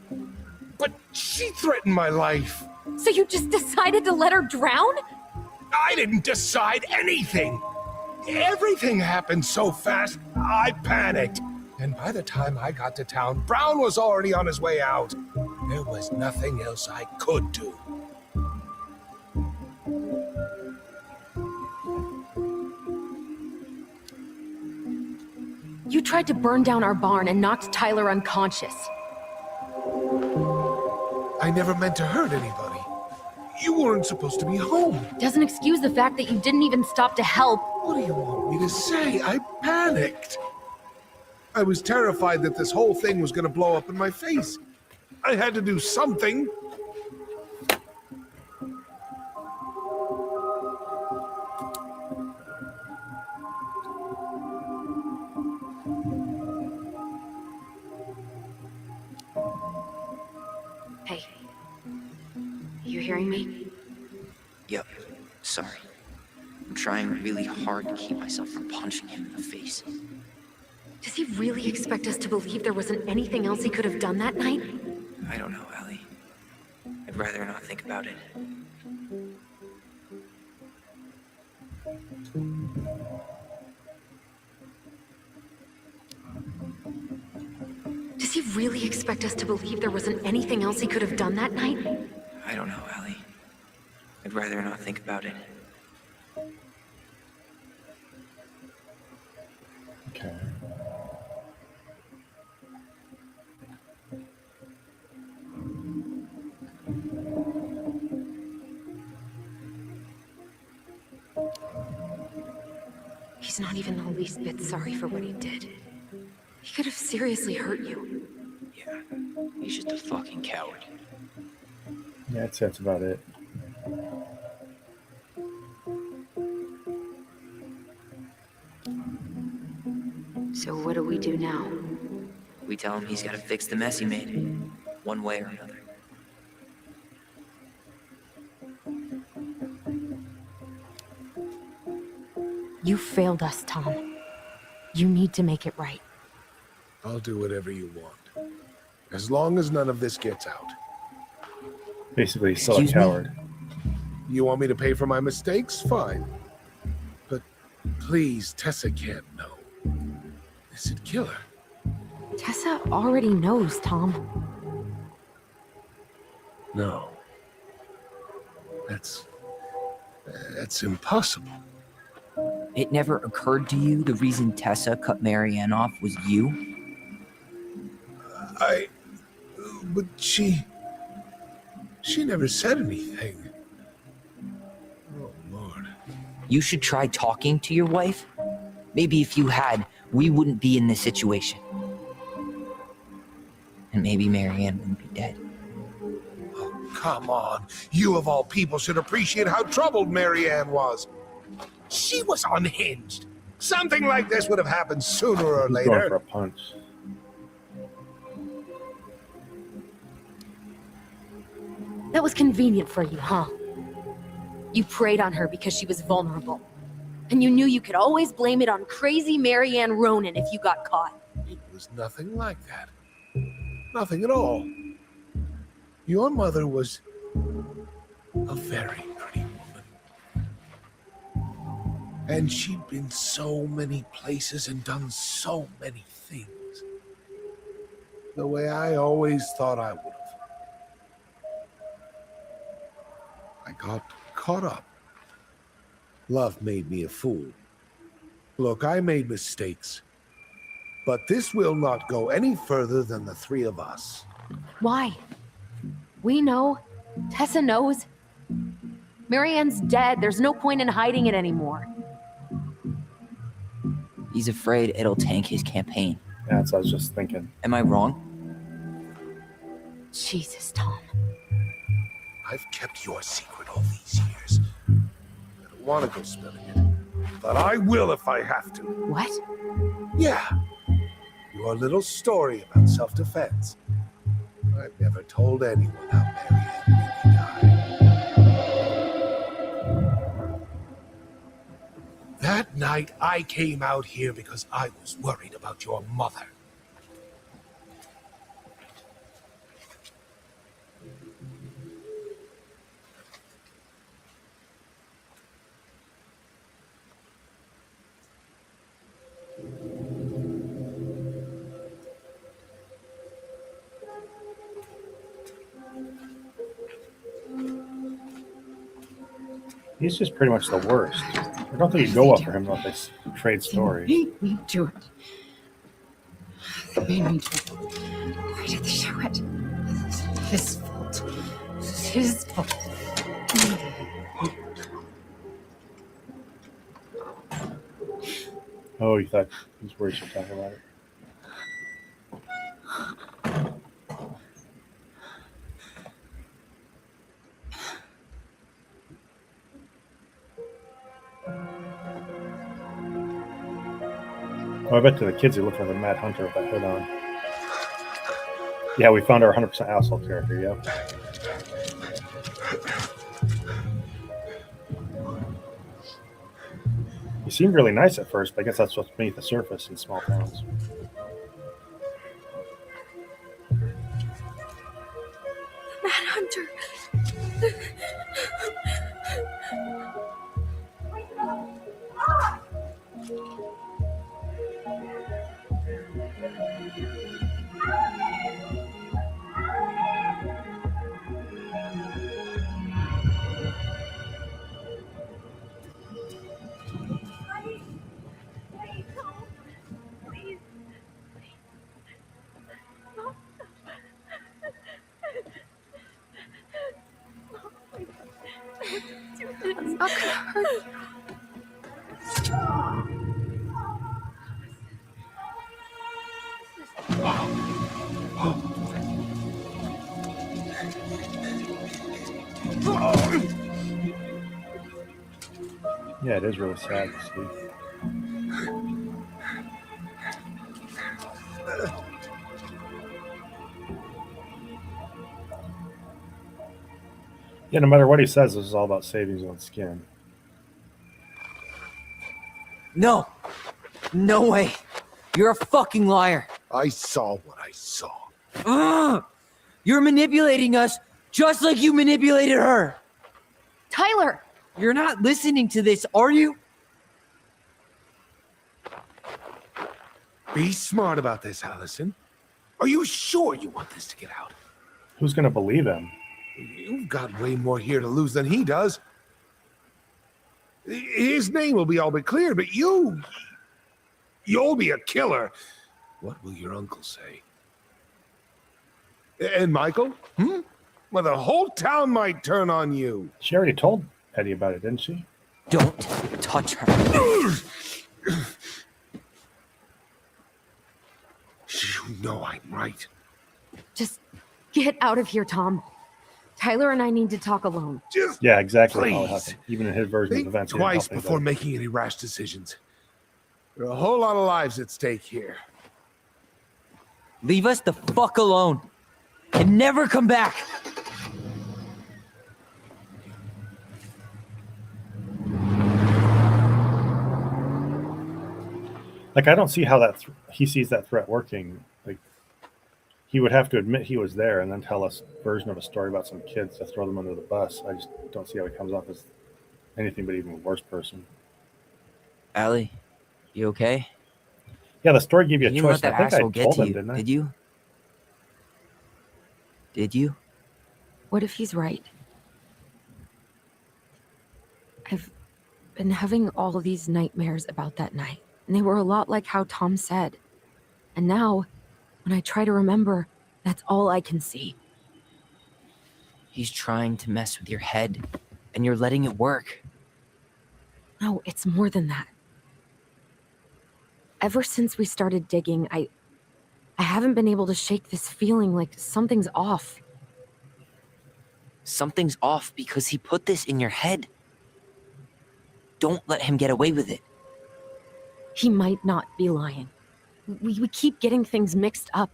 but she threatened my life. So you just decided to let her drown? I didn't decide anything. Everything happened so fast, I panicked. And by the time I got to town, Brown was already on his way out. There was nothing else I could do. You tried to burn down our barn and knocked Tyler unconscious. I never meant to hurt anybody. You weren't supposed to be home. Doesn't excuse the fact that you didn't even stop to help. What do you want me to say? I panicked. I was terrified that this whole thing was going to blow up in my face. I had to do something. Hey, you hearing me? Yep. Sorry. I'm trying really hard to keep myself from punching him in the face. Does he really expect us to believe there wasn't anything else he could have done that night? I don't know, Allie. I'd rather not think about it. Does he really expect us to believe there wasn't anything else he could have done that night? I don't know, Allie. I'd rather not think about it. Okay. He's not even the least bit sorry for what he did. He could have seriously hurt you. Yeah, he's just a fucking coward. Yeah, I'd say that's about it. So what do we do now? We tell him he's got to fix the mess he made, one way or another. You failed us, Tom. You need to make it right. I'll do whatever you want. As long as none of this gets out. Basically, he's still a Excuse me? coward. You want me to pay for my mistakes? Fine. But please, Tessa can't know. This'd kill her. Tessa already knows, Tom. No. That's impossible. It never occurred to you the reason Tessa cut Marianne off was you? But she never said anything. Oh, Lord. You should try talking to your wife. Maybe if you had, we wouldn't be in this situation. And maybe Marianne wouldn't be dead. Oh, come on. You of all people should appreciate how troubled Marianne was. She was unhinged. Something like this would have happened sooner or He's going for later. a punch. That was convenient for you, huh? You preyed on her because she was vulnerable. And you knew you could always blame it on crazy Marianne Ronan if you got caught. It was nothing like that. Nothing at all. Your mother was a very pretty woman. And she'd been so many places and done so many things. The way I always thought I would have. I got caught up. Love made me a fool. Look, I made mistakes. But this will not go any further than the three of us. Why? We know. Tessa knows. Marianne's dead. There's no point in hiding it anymore. He's afraid it'll tank his campaign. Yeah, that's what I was just thinking. Am I wrong? Jesus, Tom. I've kept your secret all these years. I don't want to go spilling it, but I will if I have to. What? Yeah, your little story about self-defense. I've never told anyone how Marianne really died. That night, I came out here because I was worried about your mother. He's just pretty much the worst. I don't think you go up for him if they trade stories. Made me do it. They made me do it. Why did they do it? This is his fault. This is his fault. Oh, you thought he was worried she'd talk about it. Oh, I bet to the kids are looking at the Mad Hunter with that hood on. Yeah, we found our 100% asshole character, yeah. He seemed really nice at first, but I guess that's what's beneath the surface in small towns. Mad Hunter. It's not gonna hurt. Yeah, it is really sad to see. Yeah, no matter what he says, this is all about saving his own skin. No. No way. You're a fucking liar. I saw what I saw. Ugh! You're manipulating us just like you manipulated her. Tyler! You're not listening to this, are you? Be smart about this, Alyson. Are you sure you want this to get out? Who's going to believe him? You've got way more here to lose than he does. His name will be all but clear, but you'll be a killer. What will your uncle say? And Michael? Well, the whole town might turn on you. She already told Eddie about it, didn't she? Don't touch her. You know I'm right. Just get out of here, Tom. Tyler and I need to talk alone. Just Yeah, exactly. How it please. happened. Even in his version of Think events, he didn't twice help before anybody. making any rash decisions. There are a whole lot of lives at stake here. Leave us the fuck alone. And never come back. Like, I don't see how he sees that threat working. Like, he would have to admit he was there and then tell us a version of a story about some kids to throw them under the bus. I just don't see how he comes off as anything but even a worse person. Allie, you okay? Yeah, the story gave you a You didn't choice. let that I think I asshole get told to him, you, didn't I? did you? Did you? What if he's right? I've been having all these nightmares about that night, and they were a lot like how Tom said. And now, when I try to remember, that's all I can see. He's trying to mess with your head, and you're letting it work. No, it's more than that. Ever since we started digging, I haven't been able to shake this feeling like something's off. Something's off because he put this in your head. Don't let him get away with it. He might not be lying. We keep getting things mixed up.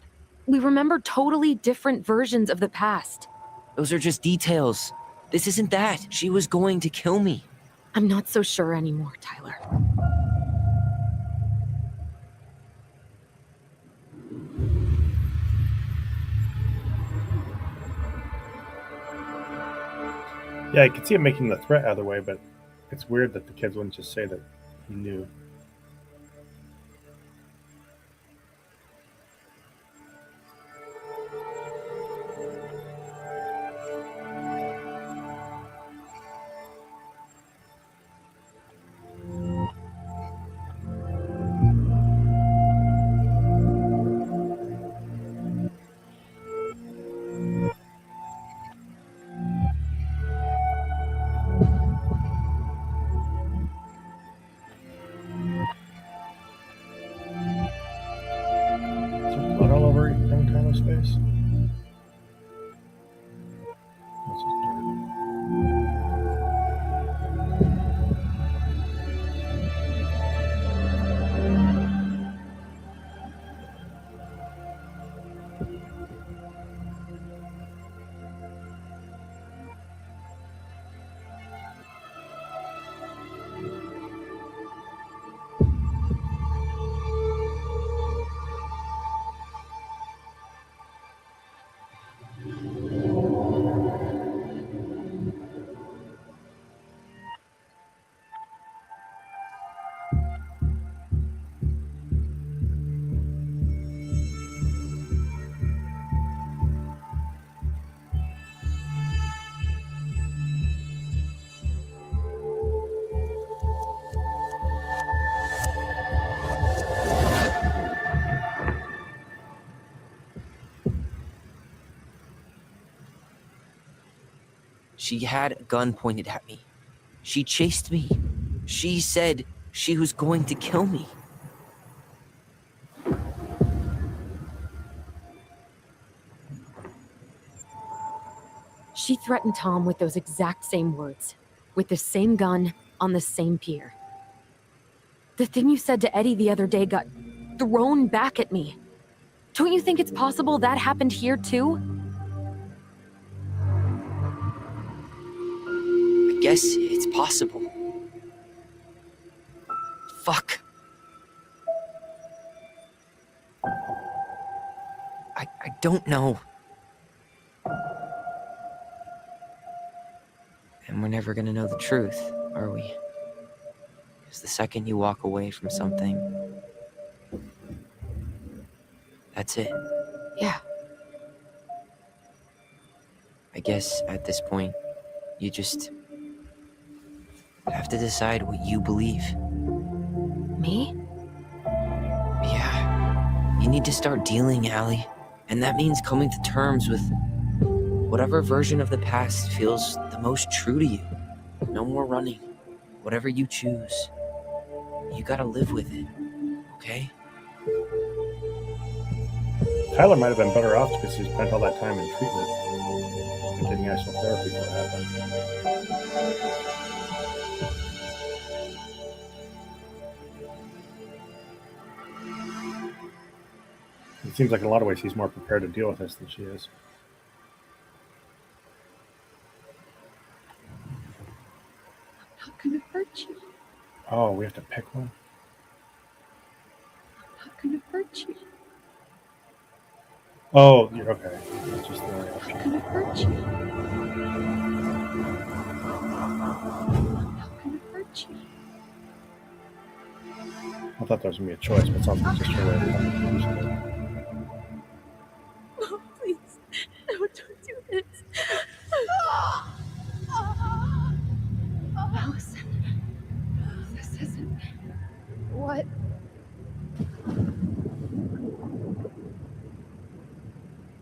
We remember totally different versions of the past. Those are just details. This isn't that. She was going to kill me. I'm not so sure anymore, Tyler. Yeah, I could see him making the threat either way, but it's weird that the kids wouldn't just say that he knew. Is there blood all over young Tyler's face? That's just dirt. She had a gun pointed at me. She chased me. She said she was going to kill me. She threatened Tom with those exact same words, with the same gun, on the same pier. The thing you said to Eddie the other day got thrown back at me. Don't you think it's possible that happened here too? guess it's possible. Fuck. I don't know. And we're never gonna know the truth, are we? Because the second you walk away from something, that's it. Yeah. I guess at this point, you just have to decide what you believe. Me? Yeah. You need to start dealing, Allie. And that means coming to terms with whatever version of the past feels the most true to you. No more running. Whatever you choose, you gotta live with it, okay? Tyler might have been better off because he spent all that time in treatment and getting actual therapy for what happened. It seems like in a lot of ways he's more prepared to deal with this than she is. I'm not gonna hurt you. Oh, we have to pick one? I'm not gonna hurt you. Oh, you're okay. It's just the only I'm option. not gonna hurt you. I'm not gonna hurt you. I thought there was going to be a choice, but it sounds like it's just her way of coming to it. Oh, please. No, don't do this. Alyson, this isn't... What?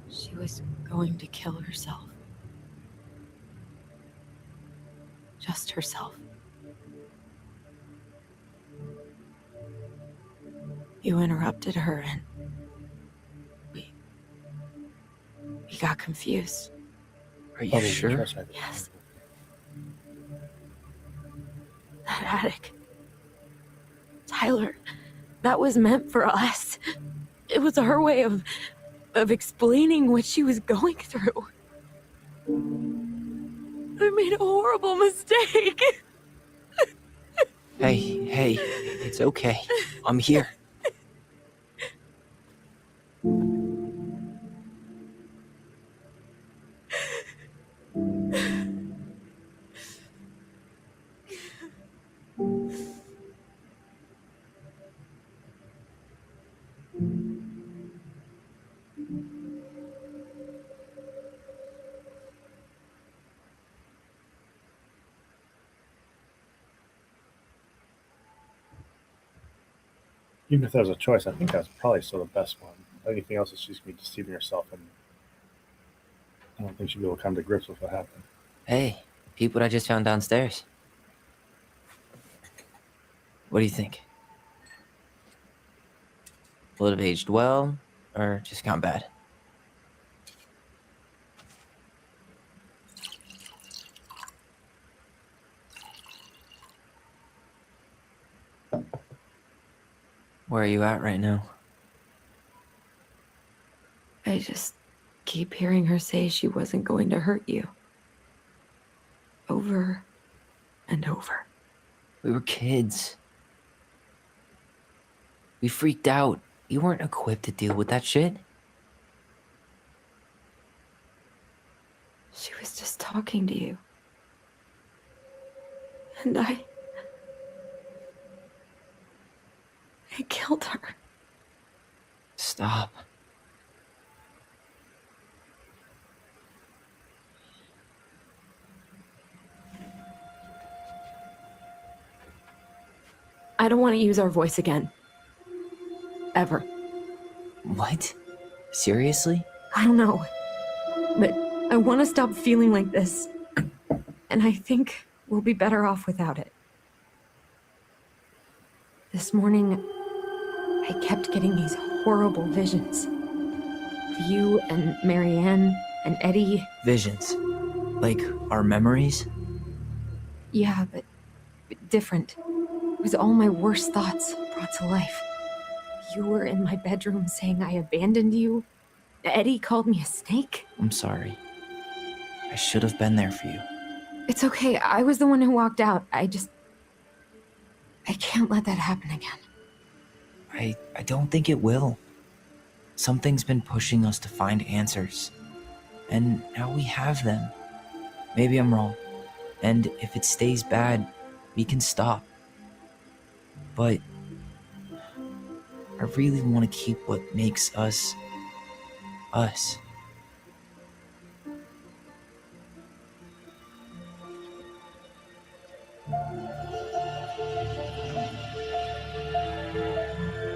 She was going to kill herself. Just herself. You interrupted her and we got confused. Are you Probably sure? trust, I think. Yes. That attic. Tyler, that was meant for us. It was her way of explaining what she was going through. I made a horrible mistake. Hey, it's okay. I'm here. Even if there's a choice, I think that's probably still the best one. Anything else is she's going to be deceiving herself, and I don't think she'll be able to come to grips with what happened. Hey, peep what I just found downstairs. What do you think? Will it have aged well, or just gone bad? Where are you at right now? I just keep hearing her say she wasn't going to hurt you. Over and over. We were kids. We freaked out. You weren't equipped to deal with that shit. She was just talking to you. And I killed her. Stop. I don't want to use our voice again. Ever. What? Seriously? I don't know. But I want to stop feeling like this. And I think we'll be better off without it. This morning, I kept getting these horrible visions. Of you and Marianne and Eddie. Visions. Like our memories? Yeah, but different. It was all my worst thoughts brought to life. You were in my bedroom saying I abandoned you. Eddie called me a snake. I'm sorry. I should have been there for you. It's okay. I was the one who walked out. I can't let that happen again. I don't think it will. Something's been pushing us to find answers. And now we have them. Maybe I'm wrong. And if it stays bad, we can stop. But I really want to keep what makes us, us.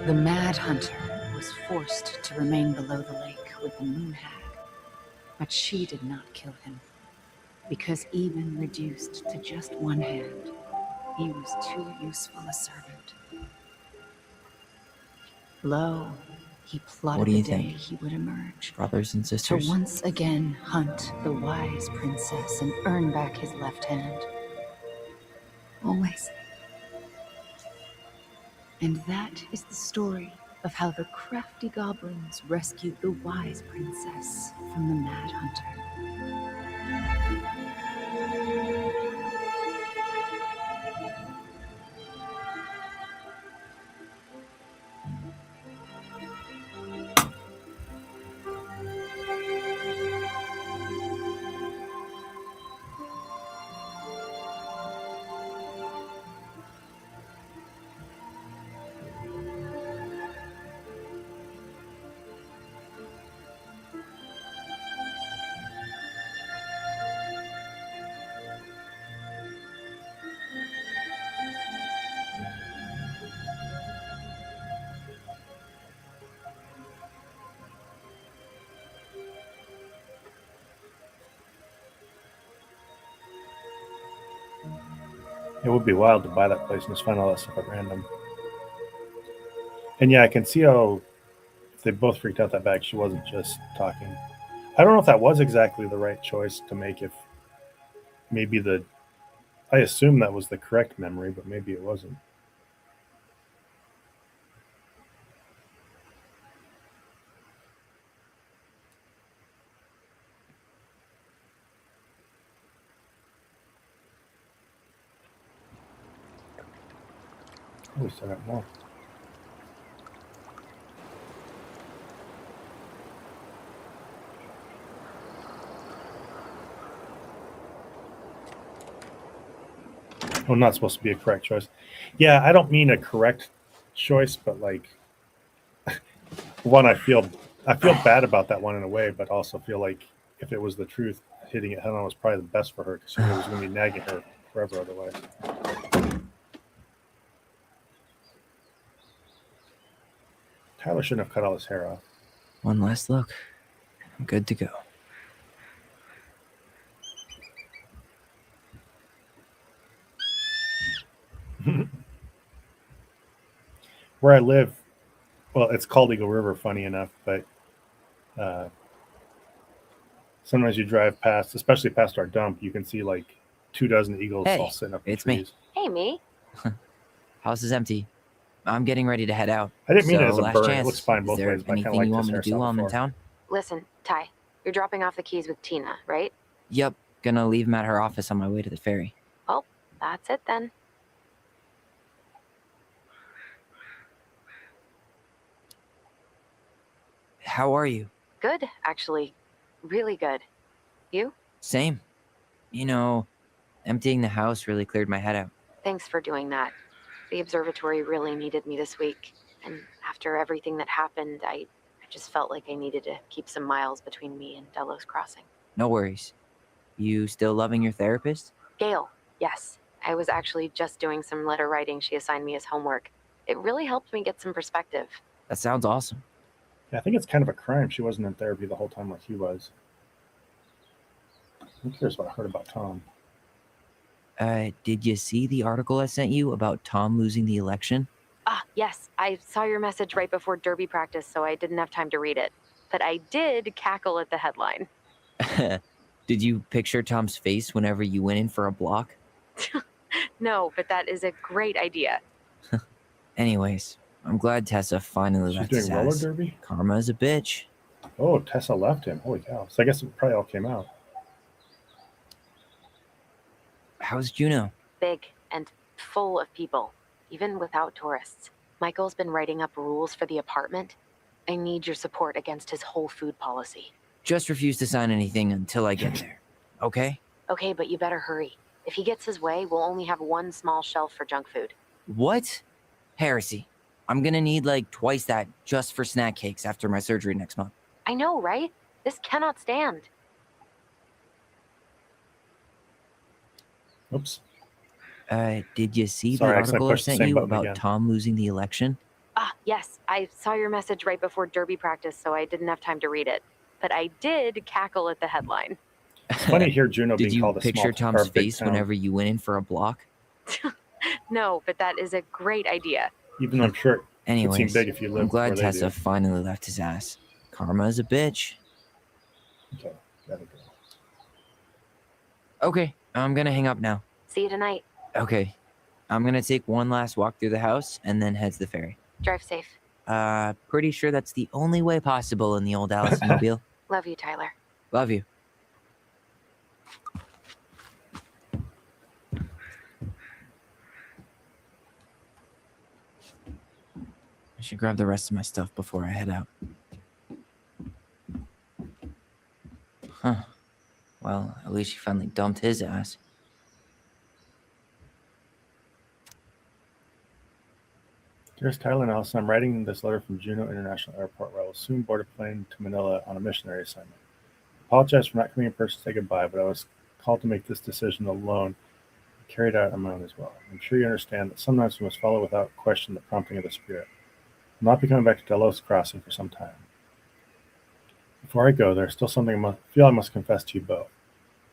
The Mad Hunter was forced to remain below the lake with the Moon Hag, but she did not kill him, because even reduced to just one hand, he was too useful a servant. Lo, he plotted What do you the day think? he would emerge, Brothers and to sisters? once again hunt the wise princess and earn back his left hand. Always. And that is the story of how the crafty goblins rescued the wise princess from the Mad Hunter. It would be wild to buy that place and just find all that stuff at random. And yeah, I can see how if they both freaked out that bad, she wasn't just talking. I don't know if that was exactly the right choice to make. If maybe I assume that was the correct memory, but maybe it wasn't. Oh, we still got more. Oh, not supposed to be a correct choice. Yeah, I don't mean a correct choice, but like one I feel bad about that one in a way, but also feel like if it was the truth, hitting it head on was probably the best for her because she was going to be nagging her forever otherwise. Tyler shouldn't have cut all his hair off. One last look. I'm good to go. Where I live, well, it's called Eagle River, funny enough, but sometimes you drive past, especially past our dump, you can see like 24 eagles Hey, all sitting up in it's me. trees. Hey, me. House is empty. I'm getting ready to head out. I didn't mean it as a last burn. chance. It looks fine Is both there ways, but I kind of anything like you this want me to do hairstyle while I'm in before. town? Listen, Ty, you're dropping off the keys with Tina, right? Yep, gonna leave them at her office on my way to the ferry. Well, that's it then. How are you? Good, actually. Really good. You? Same. You know, emptying the house really cleared my head out. Thanks for doing that. The observatory really needed me this week. And after everything that happened, I just felt like I needed to keep some miles between me and Delos Crossing. No worries. You still loving your therapist? Gail, yes. I was actually just doing some letter writing she assigned me as homework. It really helped me get some perspective. That sounds awesome. Yeah, I think it's kind of a crime she wasn't in therapy the whole time like he was. Who cares what I heard about Tom? Did you see the article I sent you about Tom losing the election? Ah, yes. I saw your message right before derby practice, so I didn't have time to read it. But I did cackle at the headline. Did you picture Tom's face whenever you went in for a block? No, but that is a great idea. Anyways, I'm glad Tessa finally She's left doing his roller ass. derby? Karma is a bitch. Oh, Tessa left him. Holy cow. So I guess it probably all came out. How's Juno? Big and full of people, even without tourists. Michael's been writing up rules for the apartment. I need your support against his whole food policy. Just refuse to sign anything until I get there. Okay? Okay, but you better hurry. If he gets his way, we'll only have one small shelf for junk food. What? Heresy. I'm gonna need like twice that just for snack cakes after my surgery next month. I know, right? This cannot stand. Oops. Did you see Sorry, I the accidentally article I pushed the sent same you button about again. Tom losing the election? Ah, yes. I saw your message right before derby practice, so I didn't have time to read it. But I did cackle at the headline. It's funny to hear Juno Did being you called a small picture or Tom's big face town, whenever you went in for a block? No, but that is a great idea. even though I'm sure it could seem Anyways, big if you live I'm glad where they Tessa do. finally left his ass. Karma is a bitch. Okay, gotta go. Okay, I'm gonna hang up now. See you tonight. Okay, I'm gonna take one last walk through the house and then head to the ferry. Drive safe. Pretty sure that's the only way possible in the old Alyson mobile. Love you, Tyler. Love you. I should grab the rest of my stuff before I head out. Huh. Well, at least she finally dumped his ass. Dearest Tyler and Alyson, I'm writing this letter from Juneau International Airport, where I will soon board a plane to Manila on a missionary assignment. I apologize for not coming in person to say goodbye, but I was called to make this decision alone, carried out on my own as well. I'm sure you understand that sometimes we must follow without question the prompting of the Spirit. I'll not be coming back to Delos Crossing for some time. Before I go, there's still something I feel I must confess to you both.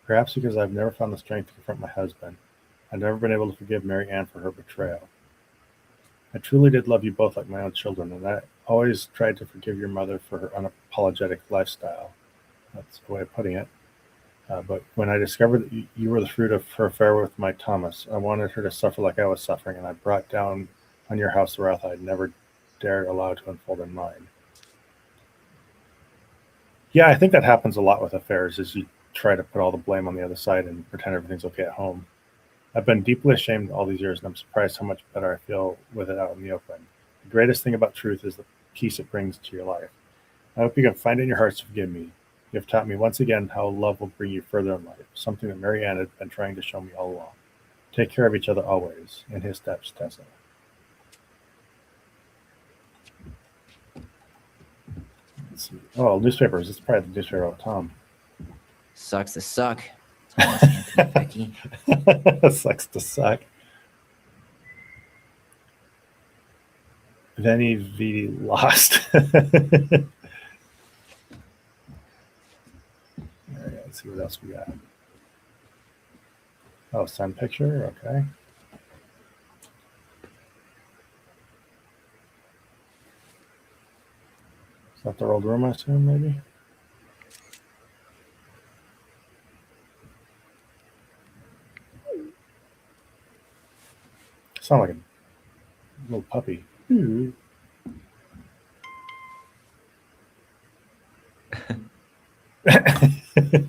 Perhaps because I've never found the strength to confront my husband, I've never been able to forgive Mary Ann for her betrayal. I truly did love you both like my own children, and I always tried to forgive your mother for her unapologetic lifestyle. That's the way of putting it. But when I discovered that you were the fruit of her affair with my Thomas, I wanted her to suffer like I was suffering, and I brought down on your house the wrath I had never dared allow to unfold in mine. Yeah, I think that happens a lot with affairs, is you try to put all the blame on the other side and pretend everything's okay at home. I've been deeply ashamed all these years, and I'm surprised how much better I feel with it out in the open. The greatest thing about truth is the peace it brings to your life. I hope you can find it in your hearts to forgive me. You have taught me once again how love will bring you further in life, something that Mary Ann had been trying to show me all along. Take care of each other always. In his steps, Tessa. Let's see. Oh, newspapers. It's probably the newspaper about Tom. Sucks to suck. Thomas Anthony Becky. Sucks to suck. Veni Vidi lost. Alright, let's see what else we got. Oh, sun picture. Okay. Is that their old room, I assume, maybe? Sound like a little puppy. Ooh. You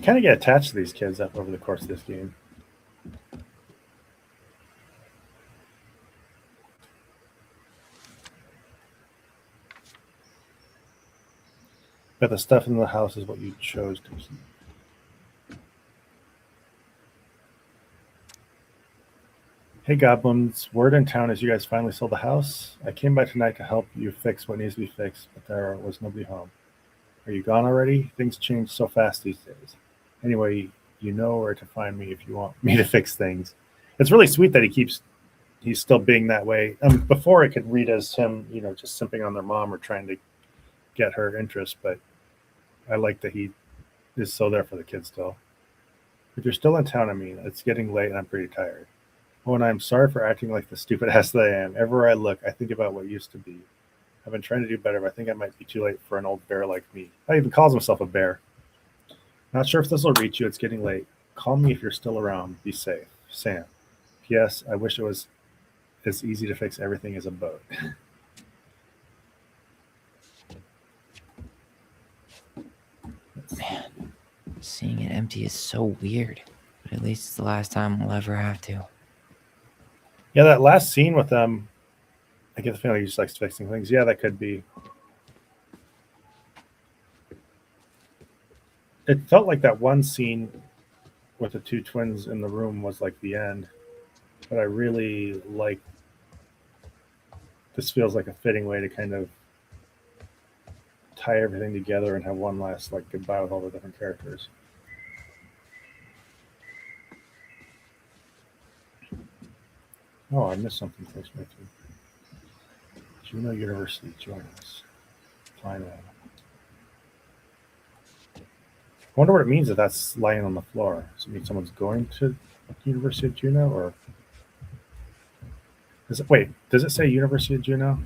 kind of get attached to these kids up over the course of this game. But the stuff in the house is what you chose to keep. Hey goblins, word in town is you guys finally sold the house. I came by tonight to help you fix what needs to be fixed, but there was nobody home. Are you gone already? Things change so fast these days. Anyway, you know where to find me if you want me to fix things. It's really sweet that he's still being that way. Before it could read as him, just simping on their mom or trying to get her interest, but I like that he is so there for the kids still. If you're still in town, it's getting late and I'm pretty tired. Oh, and I'm sorry for acting like the stupid ass that I am. Everywhere I look, I think about what used to be. I've been trying to do better, but I think I might be too late for an old bear like me. He even calls himself a bear. Not sure if this will reach you. It's getting late. Call me if you're still around. Be safe. Sam. P.S. I wish it was as easy to fix everything as a boat. Seeing it empty is so weird, but at least it's the last time we'll ever have to. Yeah, that last scene with them, I get the feeling he just likes fixing things. Yeah, that could be. It felt like that one scene with the two twins in the room was like the end, but I really like. This feels like a fitting way to kind of tie everything together and have one last like goodbye with all the different characters. Oh, I missed something. Thanks, Matthew. Juneau University, join us. Fine. I wonder what it means if that's lying on the floor. Does it mean someone's going to University of Juneau, or is it? Wait, does it say University of Juneau?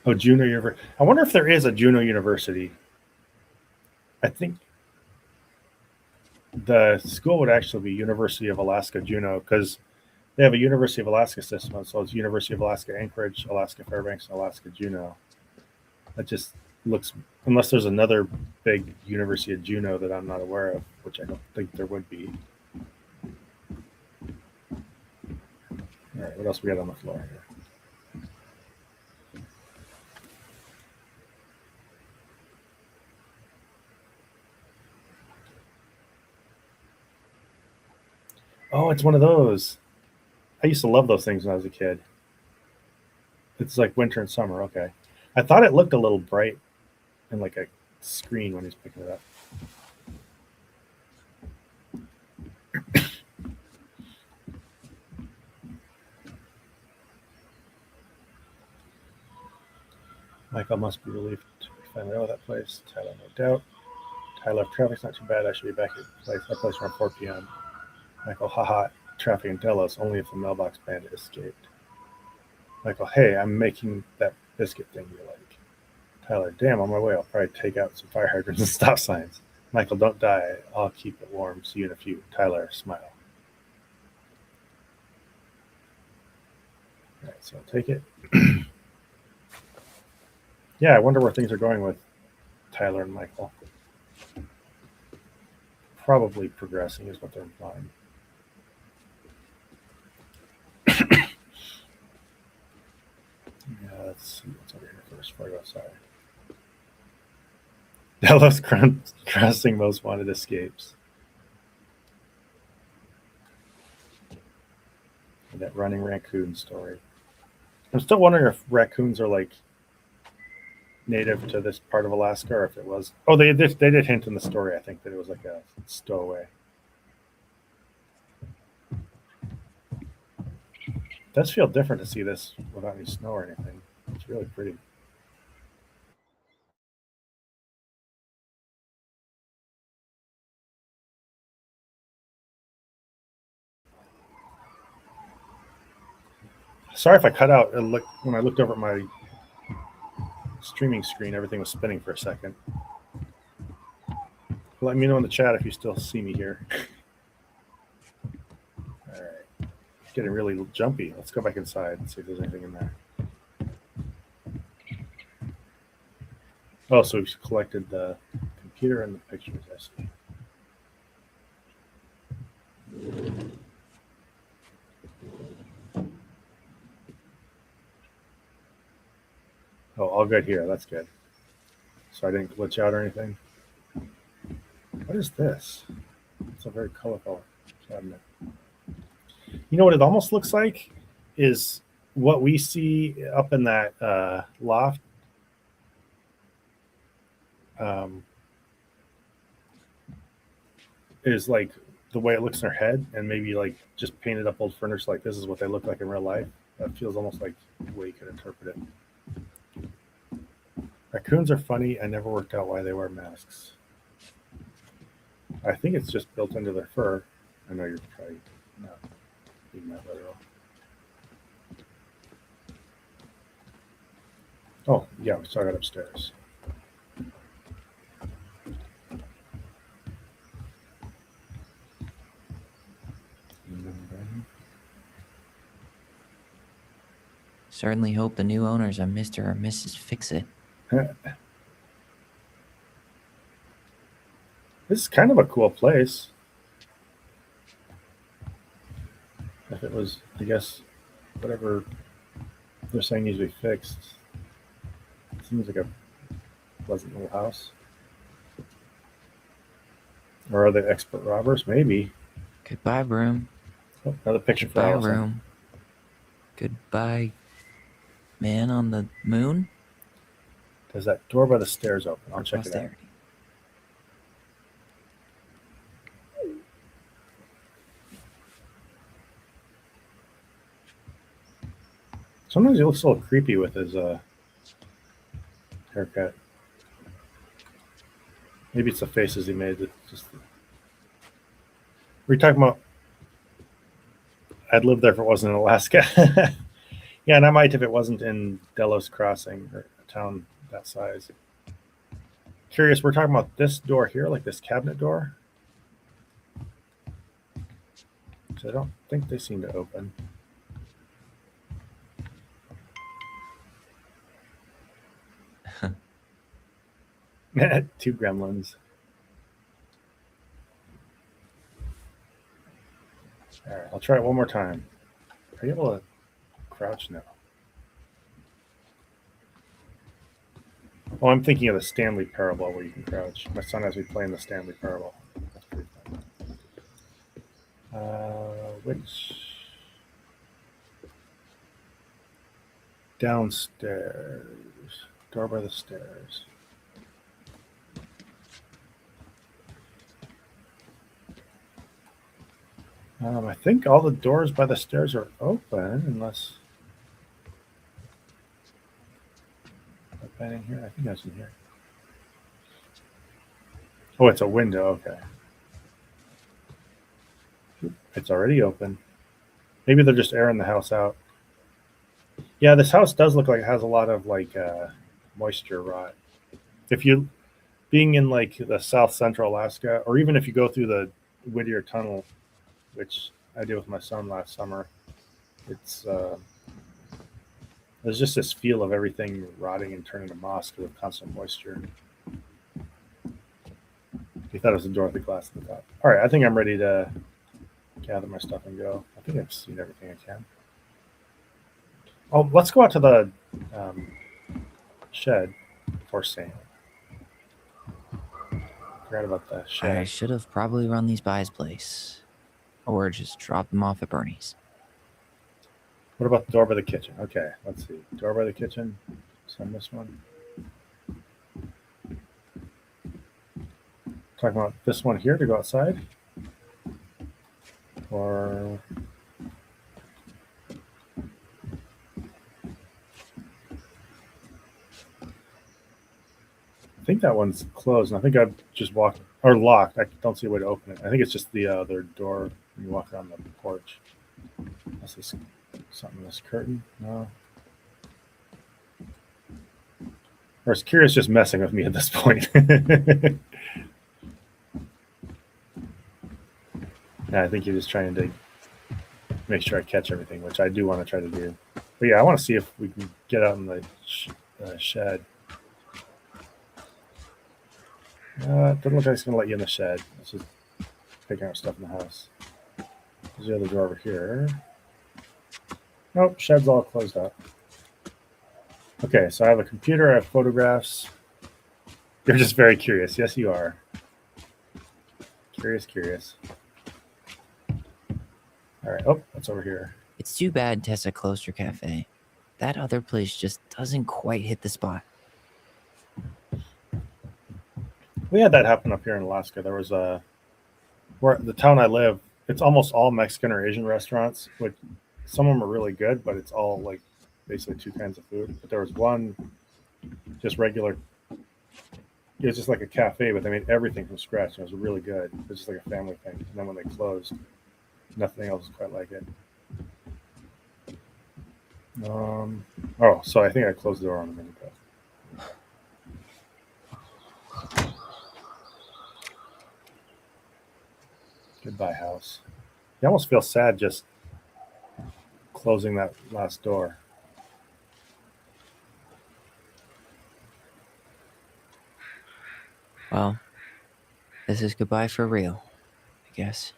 Oh, Juneau University. I wonder if there is a Juneau University. I think the school would actually be University of Alaska Juneau because they have a University of Alaska system. So it's University of Alaska Anchorage, Alaska Fairbanks, and Alaska Juneau. That just looks, unless there's another big University of Juneau that I'm not aware of, which I don't think there would be. All right, what else we got on the floor here? Oh, it's one of those. I used to love those things when I was a kid. It's like winter and summer. Okay. I thought it looked a little bright in like a screen when he's picking it up. Michael must be relieved to finally out of that place. Tyler, no doubt. Tyler, if traffic's not too bad, I should be back at my place around 4 p.m. Michael, haha, traffic in Delos, only if the mailbox bandit escaped. Michael, hey, I'm making that biscuit thing you like. Tyler, damn, on my way, I'll probably take out some fire hydrants and stop signs. Michael, don't die. I'll keep it warm. See you in a few. Tyler, smile. All right, so I'll take it. Yeah, I wonder where things are going with Tyler and Michael. Probably progressing is what they're implying. Yeah, let's see what's over here first before I go outside. Delos Crossing Most Wanted escapes. That running raccoon story. I'm still wondering if raccoons are like native to this part of Alaska, or if it was. Oh, they did hint in the story, I think, that it was like a stowaway. It does feel different to see this without any snow or anything. It's really pretty. Sorry if I cut out. When I looked over at my streaming screen, everything was spinning for a second. Let me know in the chat if you still see me here. All right. It's getting really jumpy. Let's go back inside and see if there's anything in there. Oh, so we've collected the computer and the pictures, I see. Oh, all good here. That's good. So I didn't glitch out or anything. What is this? It's a very colorful cabinet. You know what it almost looks like is what we see up in that loft. Is like the way it looks in her head, and maybe like just painted up old furniture like this is what they look like in real life. That feels almost like the way you could interpret it. Raccoons are funny. I never worked out why they wear masks. I think it's just built into their fur. I know you're probably not being that literal. Oh, yeah, we saw that upstairs. Certainly hope the new owners are Mr. or Mrs. Fix-It. This is kind of a cool place. If it was, I guess, whatever they're saying needs to be fixed. It seems like a pleasant little house. Or are they expert robbers? Maybe. Goodbye, room. Oh, another picture for Goodbye, Alyson. room. Goodbye, man on the moon. Does that door by the stairs open? I'll check it out. Posterity. Sometimes he looks a little creepy with his haircut. Maybe it's the faces he made. That just. Were you talking about? I'd live there if it wasn't in Alaska. Yeah, and I might if it wasn't in Delos Crossing, or a town that size. Curious, we're talking about this door here, like this cabinet door. So I don't think they seem to open. Two gremlins. All right, I'll try it one more time. Are you able to crouch now? Oh, I'm thinking of the Stanley Parable where you can crouch. My son has me playing the Stanley Parable. That's pretty fun. Which downstairs? Door by the stairs. I think all the doors by the stairs are open, unless. I've been in here. I think I was in here. Oh, it's a window. Okay. It's already open. Maybe they're just airing the house out. Yeah, this house does look like it has a lot of like moisture rot. If you being in like the South Central Alaska, or even if you go through the Whittier Tunnel, which I did with my son last summer, it's there's just this feel of everything rotting and turning to moss because of constant moisture. He thought it was a door with the glass at the top. All right, I think I'm ready to gather my stuff and go. I think I've seen everything I can. Oh, let's go out to the shed for Sam. Forgot about the shed. I should have probably run these by his place. Or just drop them off at Bernie's. What about the door by the kitchen? Okay, let's see. Door by the kitchen. Send this one. Talking about this one here to go outside? Or I think that one's closed, and I think I've just walked or locked. I don't see a way to open it. I think it's just the other door when you walk around the porch. Unless it's something in this curtain. No. Or is Kira's just messing with me at this point? Yeah, I think you're just trying to make sure I catch everything, which I do want to try to do. But yeah, I want to see if we can get out in the shed. It doesn't look like it's going to let you in the shed. It's just picking up stuff in the house. There's the other door over here. Nope, shed's all closed up. Okay, so I have a computer, I have photographs. You're just very curious. Yes, you are. Curious. All right, oh, that's over here. It's too bad Tessa closed her cafe. That other place just doesn't quite hit the spot. We had that happen up here in Alaska. There was where the town I live, it's almost all Mexican or Asian restaurants, which some of them are really good, but it's all like basically two kinds of food. But there was one just regular, it was just like a cafe, but they made everything from scratch. It was really good. It was just like a family thing. And then when they closed, nothing else was quite like it. Oh, so I think I closed the door on a minute ago. Goodbye, house. You almost feel sad just closing that last door. Well, this is goodbye for real, I guess.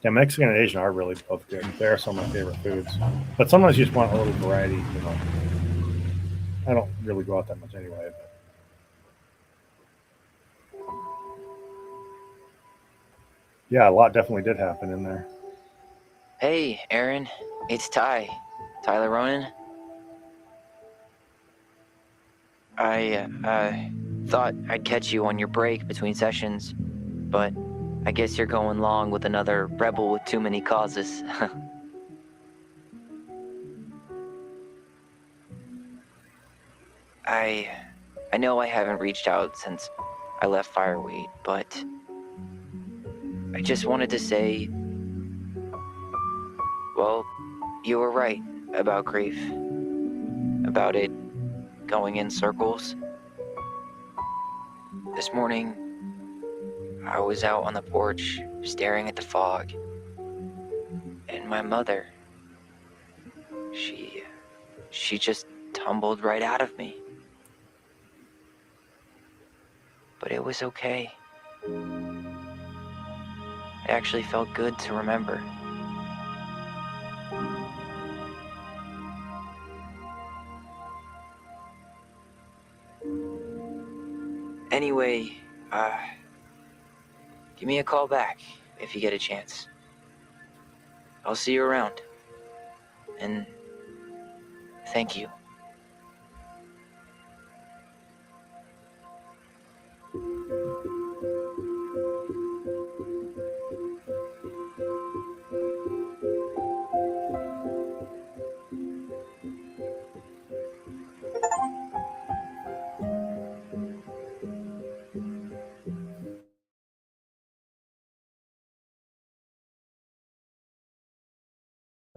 Yeah, Mexican and Asian are really both good. They are some of my favorite foods. But sometimes you just want a little variety, you know. I don't really go out that much anyway. But yeah, a lot definitely did happen in there. Hey, Aaron. It's Ty. Tyler Ronan. I thought I'd catch you on your break between sessions, but I guess you're going long with another rebel with too many causes. I know I haven't reached out since I left Fireweight, but I just wanted to say, well, you were right about grief. About it going in circles. This morning, I was out on the porch staring at the fog, and my mother, she just tumbled right out of me. But it was okay. It actually felt good to remember. Anyway, give me a call back if you get a chance. I'll see you around. And thank you.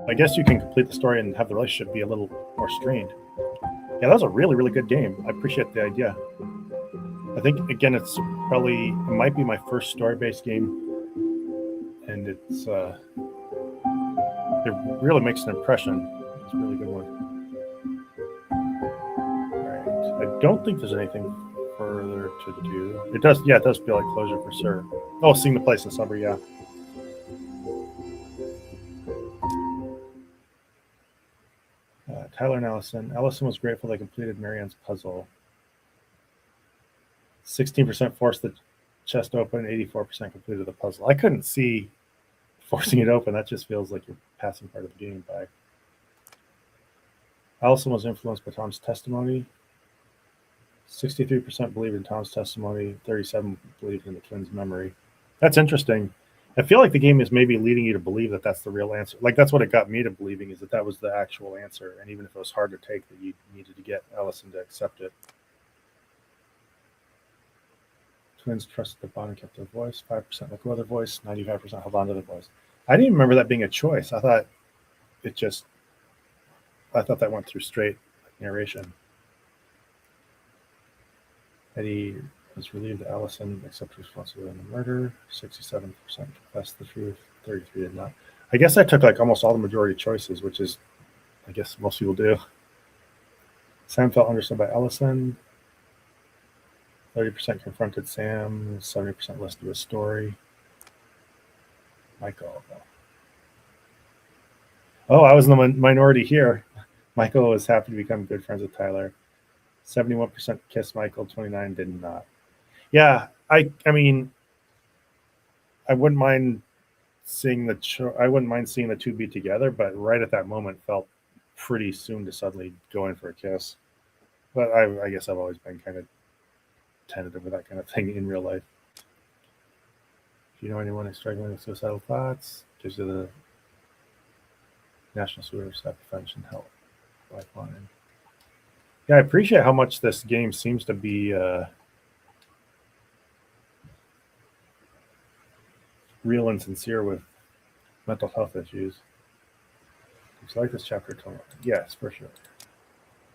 I guess you can complete the story and have the relationship be a little more strained. Yeah, that was a really, really good game. I appreciate the idea. I think, again, it might be my first story-based game, and it really makes an impression. It's a really good one. All right. I don't think there's anything further to do. It does feel like closure for sure. Oh, seeing the place in summer, yeah. Tyler and Alyson. Alyson was grateful they completed Marianne's puzzle. 16% forced the chest open, 84% completed the puzzle. I couldn't see forcing it open. That just feels like you're passing part of the game by. Alyson was influenced by Tom's testimony. 63% believed in Tom's testimony, 37% believed in the twins' memory. That's interesting. I feel like the game is maybe leading you to believe that that's the real answer. Like, that's what it got me to believing, is that was the actual answer. And even if it was hard to take, that you needed to get Alyson to accept it. Twins trusted the bond and kept their voice. 5% let go of their voice. 95% held on to their voice. I didn't even remember that being a choice. I thought that went through straight narration. Eddie was relieved that Alyson accepted responsibility in the murder. 67% confessed the truth. 33% did not. I guess I took like almost all the majority choices, which is, I guess most people do. Sam felt understood by Alyson. 30% confronted Sam. 70% listened to his story. Michael. Oh, I was in the minority here. Michael was happy to become good friends with Tyler. 71% kissed Michael. 29% did not. Yeah, I mean, I wouldn't mind seeing the two be together, but right at that moment felt pretty soon to suddenly go in for a kiss. But I guess I've always been kind of tentative with that kind of thing in real life. If you know anyone who's struggling with suicidal thoughts, gives you the National Suicide Prevention Help Lifeline. Yeah, I appreciate how much this game seems to be real and sincere with mental health issues. Would you like this chapter to? Yes, for sure.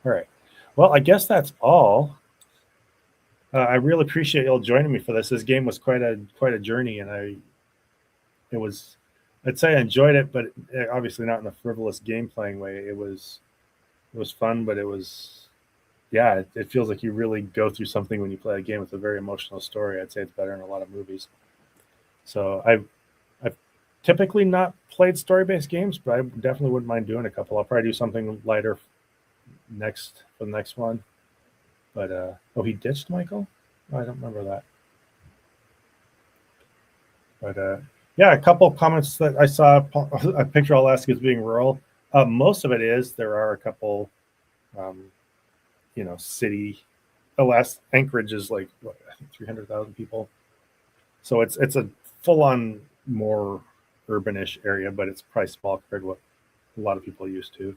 All right. Well, I guess that's all. I really appreciate y'all joining me for this. This game was quite a journey, and I'd say I enjoyed it, but obviously not in a frivolous game playing way. It was fun, but it was yeah, it feels like you really go through something when you play a game with a very emotional story. I'd say it's better in a lot of movies. So I've typically not played story-based games, but I definitely wouldn't mind doing a couple. I'll probably do something lighter for the next one. But oh, he ditched Michael? Oh, I don't remember that. But yeah, a couple of comments that I saw. A picture I'll ask is being rural. Most of it is. There are a couple, um, city. Alas, Anchorage is like what, I think 300,000 people. So it's a full on more urbanish area, but it's probably small compared to what a lot of people are used to.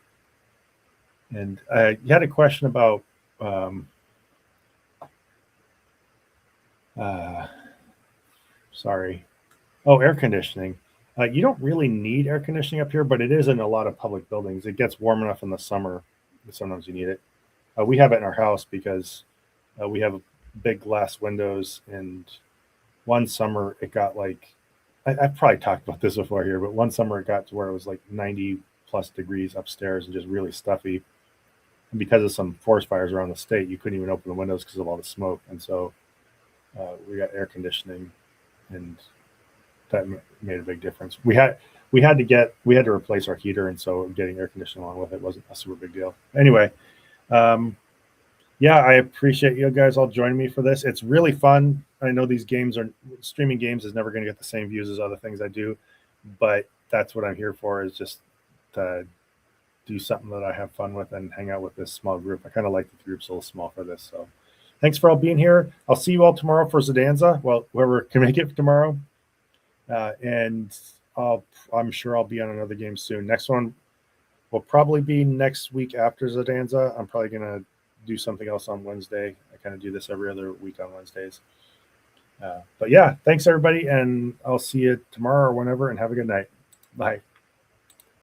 And you had a question about um, uh, sorry. Oh, air conditioning. You don't really need air conditioning up here, but it is in a lot of public buildings. It gets warm enough in the summer. Sometimes you need it. We have it in our house because we have big glass windows. And one summer it got like, I've probably talked about this before here, but one summer it got to where it was like 90 plus degrees upstairs and just really stuffy. And because of some forest fires around the state, you couldn't even open the windows because of all the smoke. And so we got air conditioning, and that made a big difference. We had to replace our heater, and so getting air conditioning along with it wasn't a super big deal. Anyway, yeah, I appreciate you guys all joining me for this. It's really fun. I know these games are streaming games is never going to get the same views as other things I do, but that's what I'm here for, is just to do something that I have fun with and hang out with this small group. I kind of like the group's a little small for this. So thanks for all being here. I'll see you all tomorrow for Zadanza. Well, whoever can make it tomorrow. And I'm sure I'll be on another game soon. Next one will probably be next week after Zadanza. I'm probably going to do something else on Wednesday. I kind of do this every other week on Wednesdays. But yeah, thanks everybody. And I'll see you tomorrow or whenever, and have a good night. Bye.